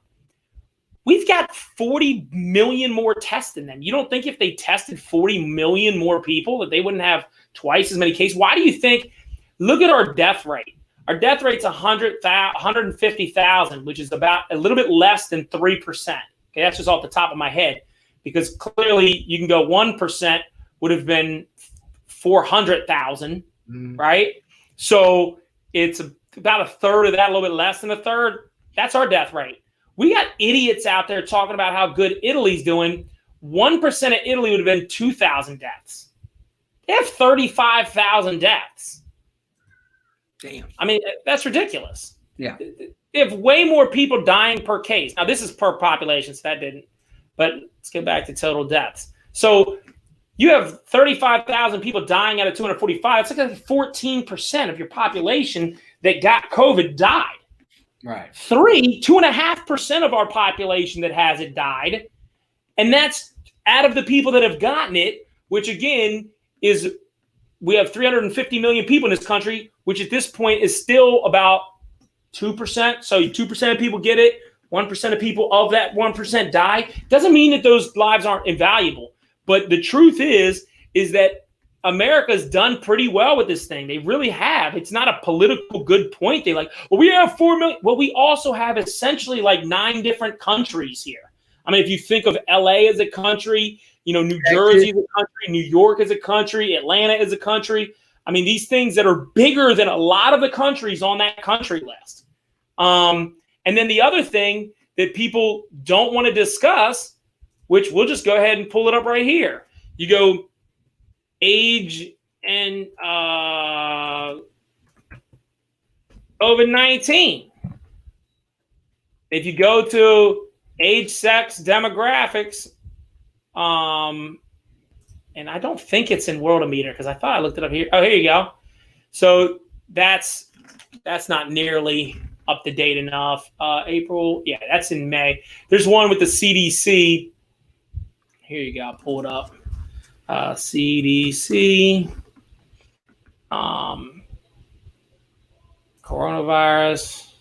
We've got 40 million more tests than them. You don't think if they tested 40 million more people that they wouldn't have twice as many cases? Why do you think? Look at our death rate. Our death rate's 150,000, which is about a little bit less than 3%. Okay, that's just off the top of my head, because clearly you can go 1% would have been 400,000, right? So it's about a third of that, a little bit less than a third. That's our death rate. We got idiots out there talking about how good Italy's doing. 1% of Italy would have been 2,000 deaths. They have 35,000 deaths. Damn. I mean, that's ridiculous. Yeah. They have way more people dying per case. Now, this is per population, so that didn't. But let's get back to total deaths. So you have 35,000 people dying out of 245. It's like 14% of your population that got COVID died. Right. 2.5% of our population that has it died. And that's out of the people that have gotten it, which again is, we have 350 million people in this country, which at this point is still about 2%. So 2% of people get it. 1% of people of that 1% die. Doesn't mean that those lives aren't invaluable. But the truth is that America's done pretty well with this thing. They really have. It's not a political good point. They like, well, we have 4 million. Well, we also have essentially like 9 different countries here. I mean, if you think of LA as a country, New Jersey as a country, New York as a country, Atlanta as a country. I mean, these things that are bigger than a lot of the countries on that country list. And then the other thing that people don't want to discuss, which we'll just go ahead and pull it up right here. You go age and COVID-19. If you go to age, sex, demographics, and I don't think it's in Worldometer because I thought I looked it up here. Oh, here you go. So that's not nearly up to date enough. April, yeah, that's in May. There's one with the CDC. Here you go. I'll pull it up. CDC. Coronavirus.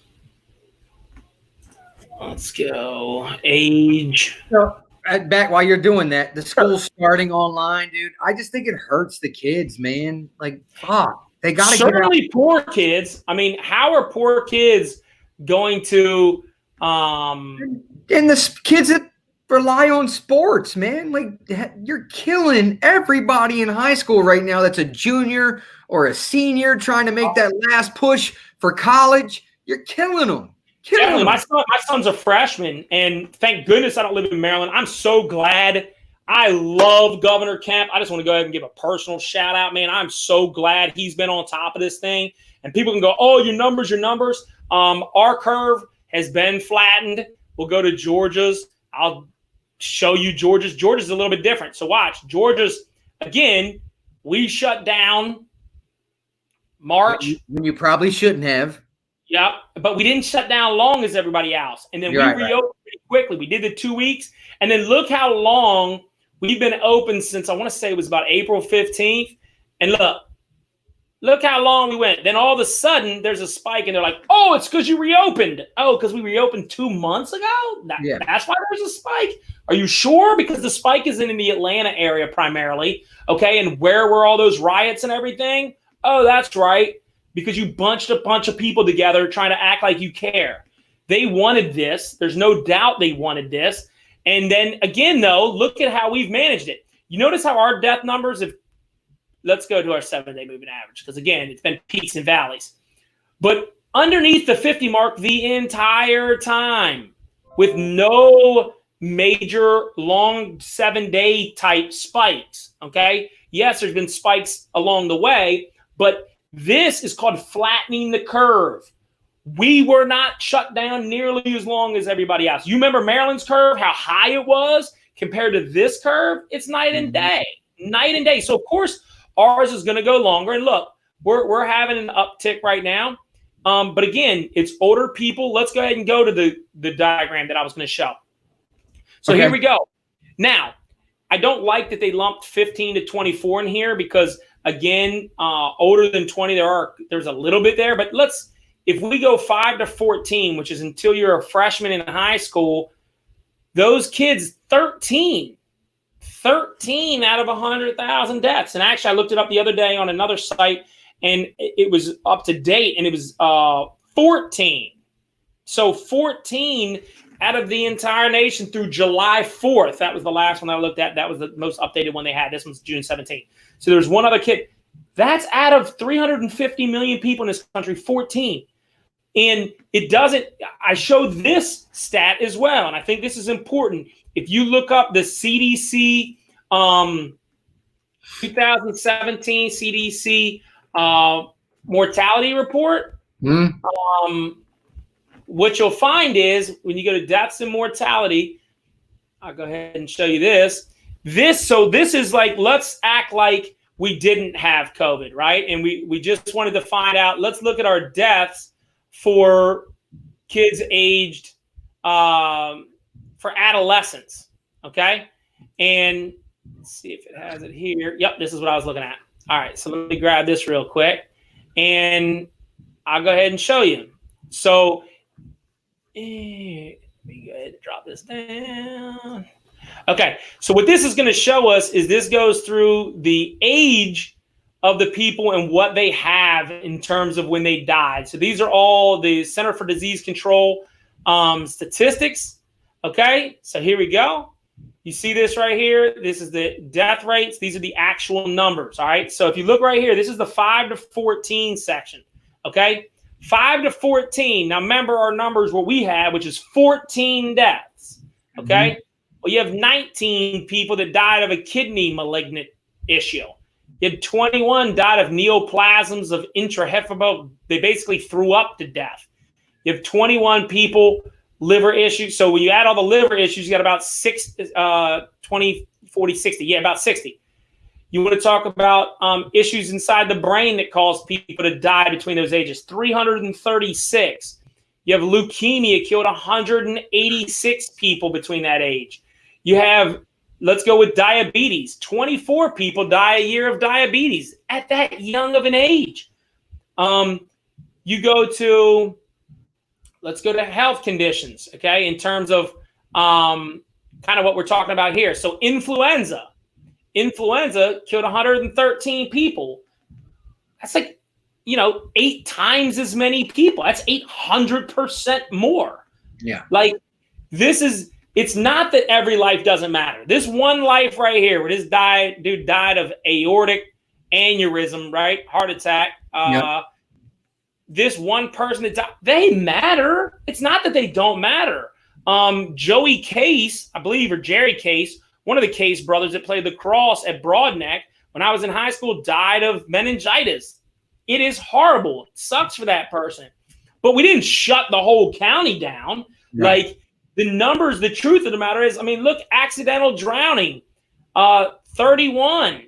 Let's go. Age. So, back while you're doing that, the school's starting online, dude. I just think it hurts the kids, man. Like, fuck. They got to certainly poor kids. I mean, how are poor kids going to and the kids that rely on sports, man? Like, you're killing everybody in high school right now that's a junior or a senior trying to make that last push for college. You're killing them. My son's a freshman, and thank goodness I don't live in Maryland. I'm so glad. I love Governor Kemp. I just want to go ahead and give a personal shout out, man. I'm so glad he's been on top of this thing. And people can go, oh, your numbers. Our curve has been flattened. We'll go to Georgia's. I'll show you Georgia's. Georgia's a little bit different. So watch. Georgia's, again, we shut down March. When you probably shouldn't have. Yep, but we didn't shut down long as everybody else. And then we reopened pretty quickly. We did the 2 weeks. And then look how long we've been open since, I want to say it was about April 15th. And look how long we went. Then all of a sudden there's a spike and they're like, oh, it's because you reopened. Oh, because we reopened 2 months ago? That's why there's a spike? Are you sure? Because the spike is in the Atlanta area primarily. Okay, and where were all those riots and everything? Oh, that's right. Because you bunched a bunch of people together trying to act like you care. They wanted this. There's no doubt they wanted this. And then again, though, look at how we've managed it. You notice how our death numbers have, let's go to our 7-day moving average. Because again, it's been peaks and valleys. But underneath the 50 mark the entire time with no major long 7-day type spikes. Okay. Yes, there's been spikes along the way, but this is called flattening the curve. We were not shut down nearly as long as everybody else. You remember Maryland's curve, how high it was compared to this curve? It's night and day, night and day. So, of course, ours is going to go longer. And look, we're having an uptick right now. But again, it's older people. Let's go ahead and go to the diagram that I was going to show. So Here we go. Now, I don't like that they lumped 15 to 24 in here because – again, older than 20, there's a little bit there. But if we go 5 to 14, which is until you're a freshman in high school, those kids, 13 out of 100,000 deaths. And actually, I looked it up the other day on another site, and it was up to date, and it was 14. So 14 out of the entire nation through July 4th. That was the last one I looked at. That was the most updated one they had. This one's June 17th. So there's one other kid. That's out of 350 million people in this country, 14. And it doesn't – I showed this stat as well, and I think this is important. If you look up the CDC 2017 CDC mortality report, what you'll find is when you go to deaths and mortality, I'll go ahead and show you this. This is like, let's act like we didn't have COVID, right? And we just wanted to find out, let's look at our deaths for kids aged, for adolescents, okay? And let's see if it has it here. Yep, this is what I was looking at. All right, so let me grab this real quick. And I'll go ahead and show you. So let me go ahead and drop this down. Okay, so what this is going to show us is this goes through the age of the people and what they have in terms of when they died. So these are all the Center for Disease Control statistics. Okay, so here we go. You see this right here? This is the death rates. These are the actual numbers. All right, so if you look right here, this is the 5 to 14 section. Okay, 5 to 14. Now remember our numbers, what we had, which is 14 deaths. Okay. Mm-hmm. Well, you have 19 people that died of a kidney malignant issue. You had 21 died of neoplasms of intrahepatic. They basically threw up to death. You have 21 people liver issues. So when you add all the liver issues, you got about 20, 40, 60. Yeah, about 60. You want to talk about issues inside the brain that cause people to die between those ages. 336. You have leukemia, killed 186 people between that age. You have, let's go with diabetes. 24 people die a year of diabetes at that young of an age. You go to, let's go to health conditions, okay, in terms of kind of what we're talking about here. So influenza killed 113 people. That's like, 8 times as many people. That's 800% more. Yeah. Like it's not that every life doesn't matter. This one life right here, where this dude died of aortic aneurysm, right? Heart attack. Yep. This one person that died, they matter. It's not that they don't matter. Joey Case, I believe, or Jerry Case, one of the Case brothers that played the cross at Broadneck when I was in high school, died of meningitis. It is horrible. It sucks for that person. But we didn't shut the whole county down. Right. Like the numbers, the truth of the matter is, look, accidental drowning, 31.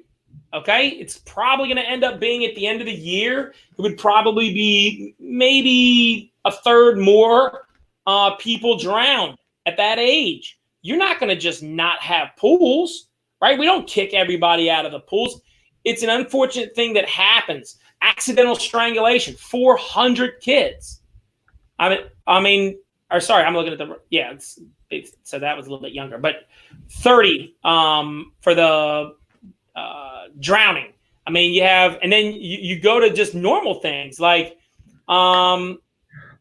Okay. It's probably going to end up being at the end of the year. It would probably be maybe a third more people drowned at that age. You're not going to just not have pools, right? We don't kick everybody out of the pools. It's an unfortunate thing that happens. Accidental strangulation, 400 kids. I'm looking at so that was a little bit younger, but 30 for the drowning. You have, and then you go to just normal things like but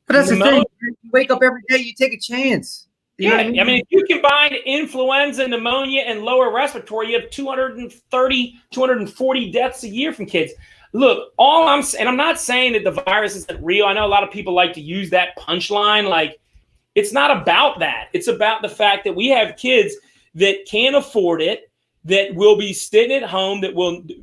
that's the thing. You wake up every day, you take a chance. You know what I mean? If you combine influenza, pneumonia, and lower respiratory, you have 240 deaths a year from kids. Look, I'm not saying that the virus isn't real. I know a lot of people like to use that punchline. Like, it's not about that. It's about the fact that we have kids that can't afford it, that will be sitting at home,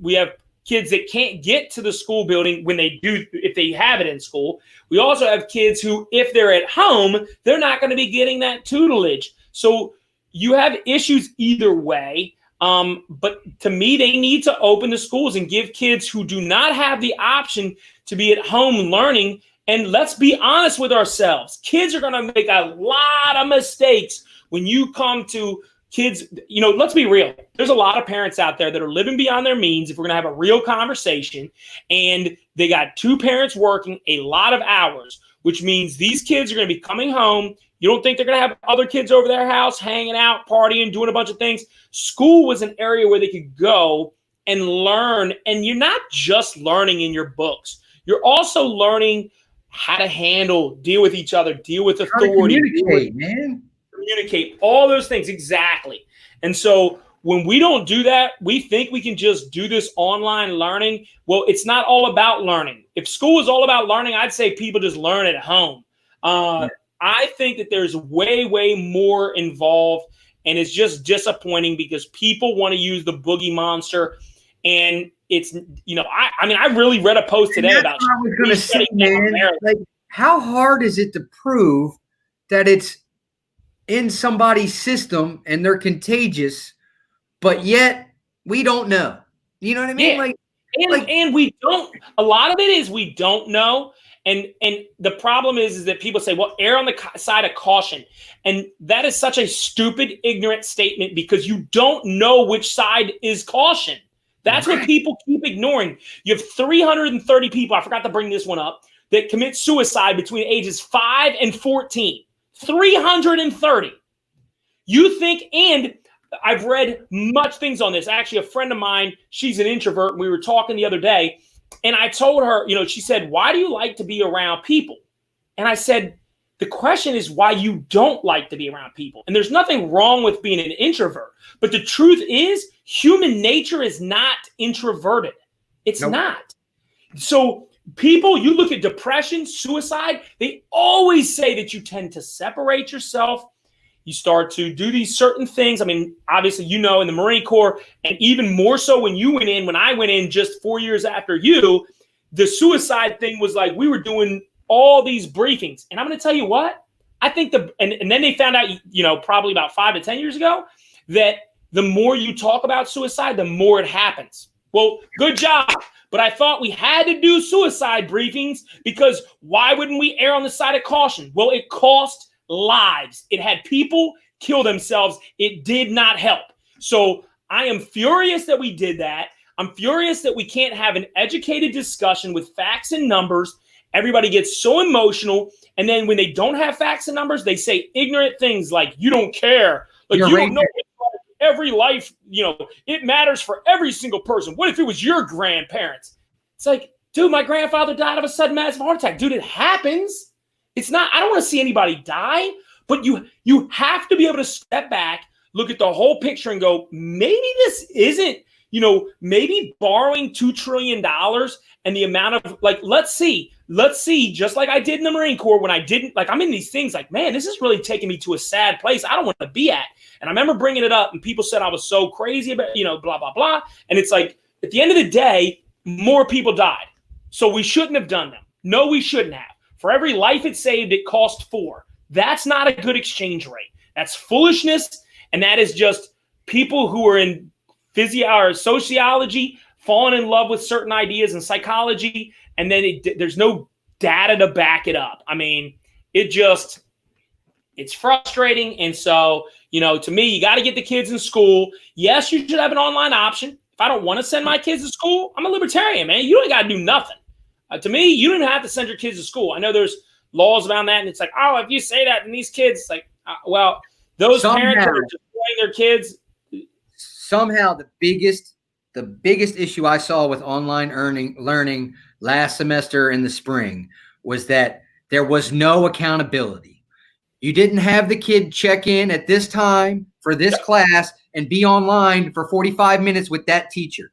we have kids that can't get to the school building when they do, if they have it in school. We also have kids who, if they're at home, they're not going to be getting that tutelage. So you have issues either way. But to me, they need to open the schools and give kids who do not have the option to be at home learning. And let's be honest with ourselves. Kids are going to make a lot of mistakes when you come to kids. Let's be real. There's a lot of parents out there that are living beyond their means, if we're going to have a real conversation, and they got 2 parents working a lot of hours, which means these kids are going to be coming home. You don't think they're going to have other kids over their house, hanging out, partying, doing a bunch of things. School was an area where they could go and learn. And you're not just learning in your books. You're also learning how to deal with each other, deal with authority. Communicate, all those things. Exactly. And so when we don't do that, we think we can just do this online learning. Well, it's not all about learning. If school is all about learning, I'd say people just learn at home. I think that there's way, way more involved, and it's just disappointing because people want to use the boogie monster. And it's, I really read a post today about what I was going to say, man. Like, how hard is it to prove that it's in somebody's system and they're contagious, but yet we don't know? You know what I mean? Yeah. And we don't. A lot of it is we don't know. And the problem is that people say, well, err on the side of caution. And that is such a stupid, ignorant statement because you don't know which side is caution. That's right. What people keep ignoring. You have 330 people. I forgot to bring this one up. that commit suicide between ages 5 and 14. 330. You think, and I've read much things on this. Actually, a friend of mine, she's an introvert. And we were talking the other day, and I told her, she said, why do you like to be around people? And I said, the question is why you don't like to be around people. And there's nothing wrong with being an introvert. But the truth is, human nature is not introverted. It's not. So people, you look at depression, suicide, they always say that you tend to separate yourself. You start to do these certain things. I mean, obviously, in the Marine Corps, and even more so when I went in just 4 years after you, the suicide thing was like we were doing all these briefings. And I'm going to tell you what, I think and then they found out, probably about 5 to 10 years ago, that the more you talk about suicide, the more it happens. Well, good job. But I thought we had to do suicide briefings because why wouldn't we err on the side of caution? Well, it cost lives. It had people kill themselves. It did not help. So I am furious that we did that. I'm furious that we can't have an educated discussion with facts and numbers. Everybody gets so emotional. And then when they don't have facts and numbers, they say ignorant things like, you don't care. Like, you don't know every life, it matters for every single person. What if it was your grandparents? It's like, dude, my grandfather died of a sudden massive heart attack. Dude, it happens. It's not, I don't want to see anybody die, but you have to be able to step back, look at the whole picture and go, maybe this isn't, maybe borrowing $2 trillion and the amount of let's see, just like I did in the Marine Corps when I didn't, I'm in these things like, man, this is really taking me to a sad place I don't want to be at. And I remember bringing it up and people said I was so crazy about, blah, blah, blah. And it's like, at the end of the day, more people died. So we shouldn't have done them. No, we shouldn't have. For every life it saved, it cost 4. That's not a good exchange rate. That's foolishness. And that is just people who are in sociology falling in love with certain ideas and psychology. And then there's no data to back it up. I mean, it's frustrating. And so, to me, you got to get the kids in school. Yes, you should have an online option. If I don't want to send my kids to school, I'm a libertarian, man. You ain't got to do nothing. To me, you don't have to send your kids to school. I know there's laws around that, and it's like, oh, if you say that, and these kids, those parents are destroying their kids. Somehow, the biggest issue I saw with online learning last semester in the spring was that there was no accountability. You didn't have the kid check in at this time for this class and be online for 45 minutes with that teacher.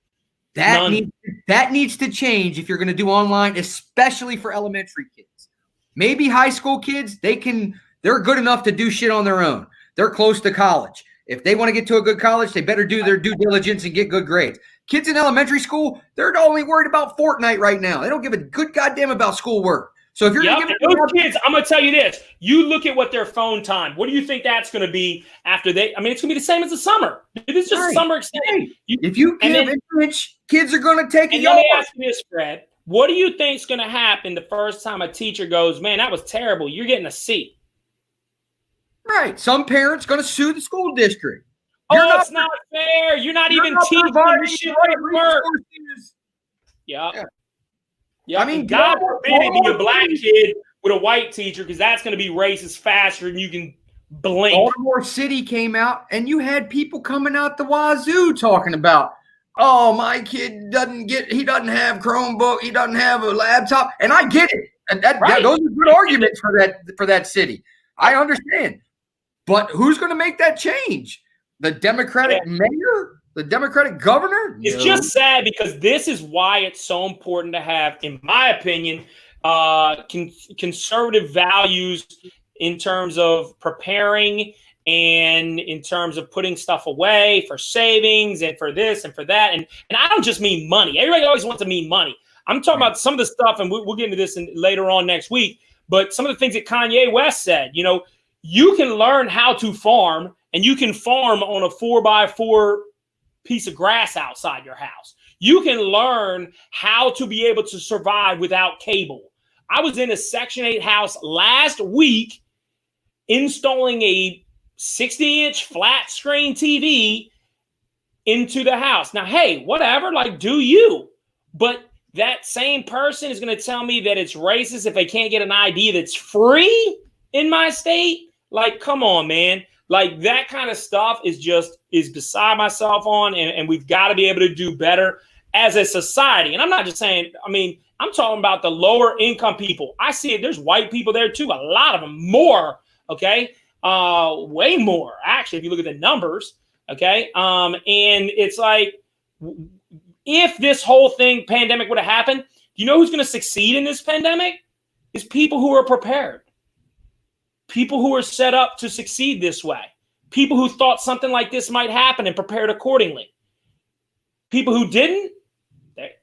That needs to change if you're going to do online, especially for elementary kids. Maybe high school kids, they're good enough to do shit on their own. They're close to college. If they want to get to a good college, they better do their due diligence and get good grades. Kids in elementary school, they're only worried about Fortnite right now. They don't give a good goddamn about schoolwork. So if you're going to give those kids, I'm going to tell you this. You look at what their phone time, what do you think that's going to be after it's going to be the same as the summer. It's just summer extended. If you give English, kids are going to take it. Let me ask you this, Fred. What do you think is going to happen the first time a teacher goes, man, that was terrible. You're getting a C. Right. Some parents going to sue the school district. It's not fair. You're not even teaching them shit work. Yeah. I mean, God forbid it be a black kid with a white teacher, because that's going to be racist faster than you can blink. Baltimore City came out, and you had people coming out the wazoo talking about, oh, my kid doesn't have Chromebook, he doesn't have a laptop, and I get it. And those are good arguments for that city. I understand. But who's going to make that change? The Democratic mayor? The Democratic governor? It's just sad, because this is why it's so important to have, in my opinion, conservative values in terms of preparing and in terms of putting stuff away for savings and for this and for that. And I don't just mean money. Everybody always wants to mean money. I'm talking about some of the stuff, and we'll get into this later on next week, but some of the things that Kanye West said, you can learn how to farm, and you can farm on a 4x4 piece of grass outside your house. You can learn how to be able to survive without cable. I was in a Section 8 house last week installing a 60-inch flat screen TV into the house. Now, hey, whatever, do you. But that same person is going to tell me that it's racist if they can't get an ID that's free in my state. Like, come on, man. Like, that kind of stuff is beside myself on, and we've got to be able to do better as a society. And I'm not just saying, I mean, I'm talking about the lower income people. I see it. There's white people there too. A lot of them, more. Okay. Way more, actually, if you look at the numbers. Okay. And it's like, if this whole pandemic would have happened, you know who's going to succeed in this pandemic? Is people who are prepared. People who are set up to succeed this way. People who thought something like this might happen and prepared accordingly. People who didn't,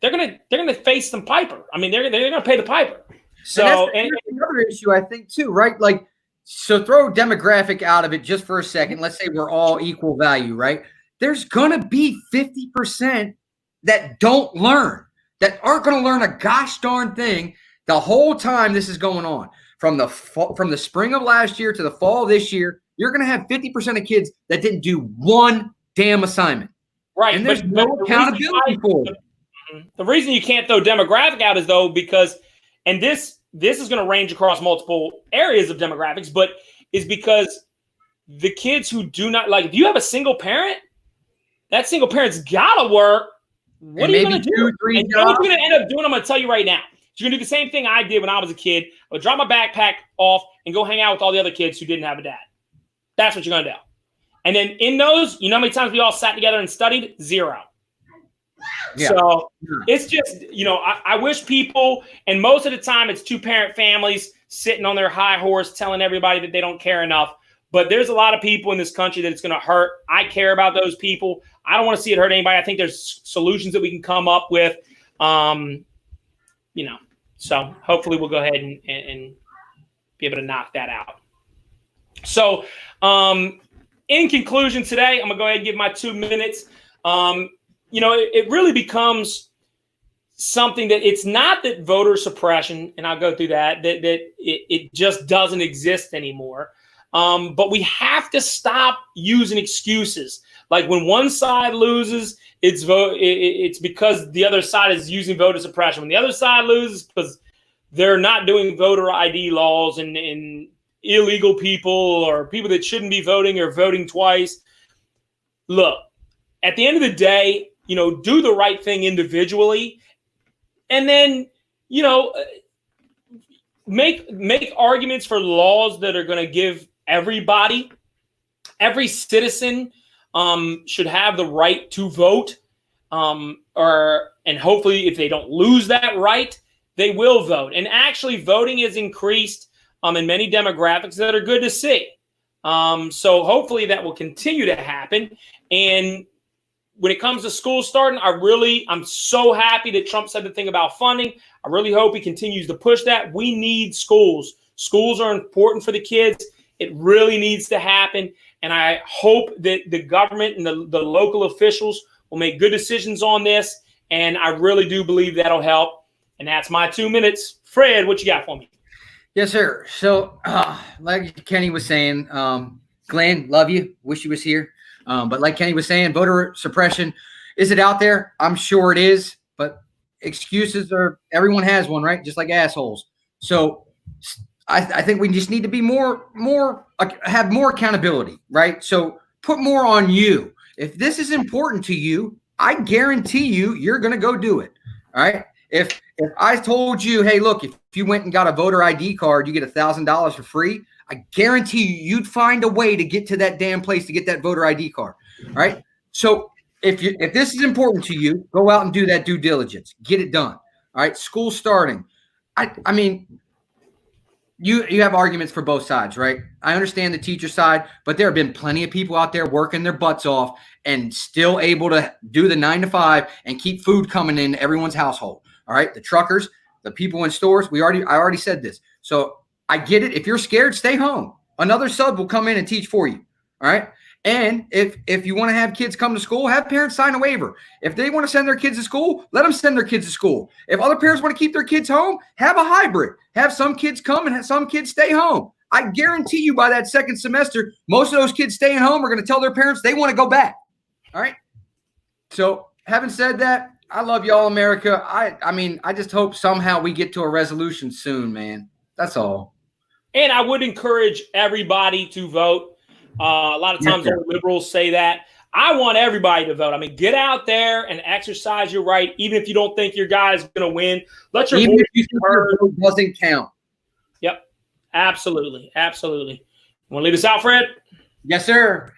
they're gonna face some piper. I mean, they're gonna pay the piper. So and another issue, I think, too, right? Like, so throw demographic out of it just for a second. Let's say we're all equal value, right? There's gonna be 50% that don't learn, that aren't gonna learn a gosh darn thing the whole time this is going on. From the spring of last year to the fall of this year, you're gonna have 50% of kids that didn't do one damn assignment. Right. And there's no accountability for it. The reason you can't throw demographic out is though because, and this is going to range across multiple areas of demographics, but is because the kids who do not, like, if you have a single parent, that single parent's got to work. What are you going to do? And you know what you're going to end up doing? I'm going to tell you right now. You're going to do the same thing I did when I was a kid. I would drop my backpack off and go hang out with all the other kids who didn't have a dad. That's what you're going to do. And then in those, you know how many times we all sat together and studied? 0. Yeah. So it's just, you know, I wish people, and most of the time it's 2-parent families sitting on their high horse telling everybody that they don't care enough. But there's a lot of people in this country that it's going to hurt. I care about those people. I don't want to see it hurt anybody. I think there's solutions that we can come up with. You know, so hopefully we'll go ahead and be able to knock that out. So in conclusion today, I'm going to go ahead and give my 2 minutes. You know, it really becomes something that it's not that voter suppression, and I'll go through that it just doesn't exist anymore. But we have to stop using excuses. Like when one side loses, it's because the other side is using voter suppression. When the other side loses, because they're not doing voter ID laws and illegal people or people that shouldn't be voting or voting twice. Look, at the end of the day, you know, do the right thing individually, and then, you know, make arguments for laws that are going to give everybody, every citizen should have the right to vote, and hopefully if they don't lose that right, they will vote. And actually voting is increased in many demographics that are good to see. So hopefully that will continue to happen. And when it comes to school starting, I'm so happy that Trump said the thing about funding. I really hope he continues to push that. We need schools. Schools are important for the kids. It really needs to happen. And I hope that the government and the local officials will make good decisions on this. And I really do believe that'll help. And that's my 2 minutes. Fred, what you got for me? Yes, sir. So like Kenny was saying, Glenn, love you. Wish you was here. But like Kenny was saying, voter suppression, is it out there? I'm sure it is. But excuses everyone has one, right? Just like assholes. So I think we just need to be have more accountability, right? So put more on you. If this is important to you, I guarantee you're going to go do it. All right. If I told you, hey, look, if you went and got a voter ID card, you get $1,000 for free. I guarantee you'd find a way to get to that damn place to get that voter ID card. All right. So if this is important to you, go out and do that due diligence. Get it done. All right. School starting. I mean, you have arguments for both sides, right? I understand the teacher side, but there have been plenty of people out there working their butts off and still able to do the 9 to 5 and keep food coming in everyone's household. All right. The truckers, the people in stores. I already said this. So I get it. If you're scared, stay home. Another sub will come in and teach for you. All right. And if you want to have kids come to school, have parents sign a waiver. If they want to send their kids to school, let them send their kids to school. If other parents want to keep their kids home, have a hybrid. Have some kids come and have some kids stay home. I guarantee you by that second semester, most of those kids staying home are going to tell their parents they want to go back. All right. So having said that, I love y'all, America. I mean, I just hope somehow we get to a resolution soon, man. That's all. And I would encourage everybody to vote. A lot of times the liberals say that. I want everybody to vote. I mean, get out there and exercise your right, even if you don't think your guy is going to win. Let your voice be heard. Your vote doesn't count. Yep, absolutely, absolutely. Want to lead us out, Fred? Yes, sir.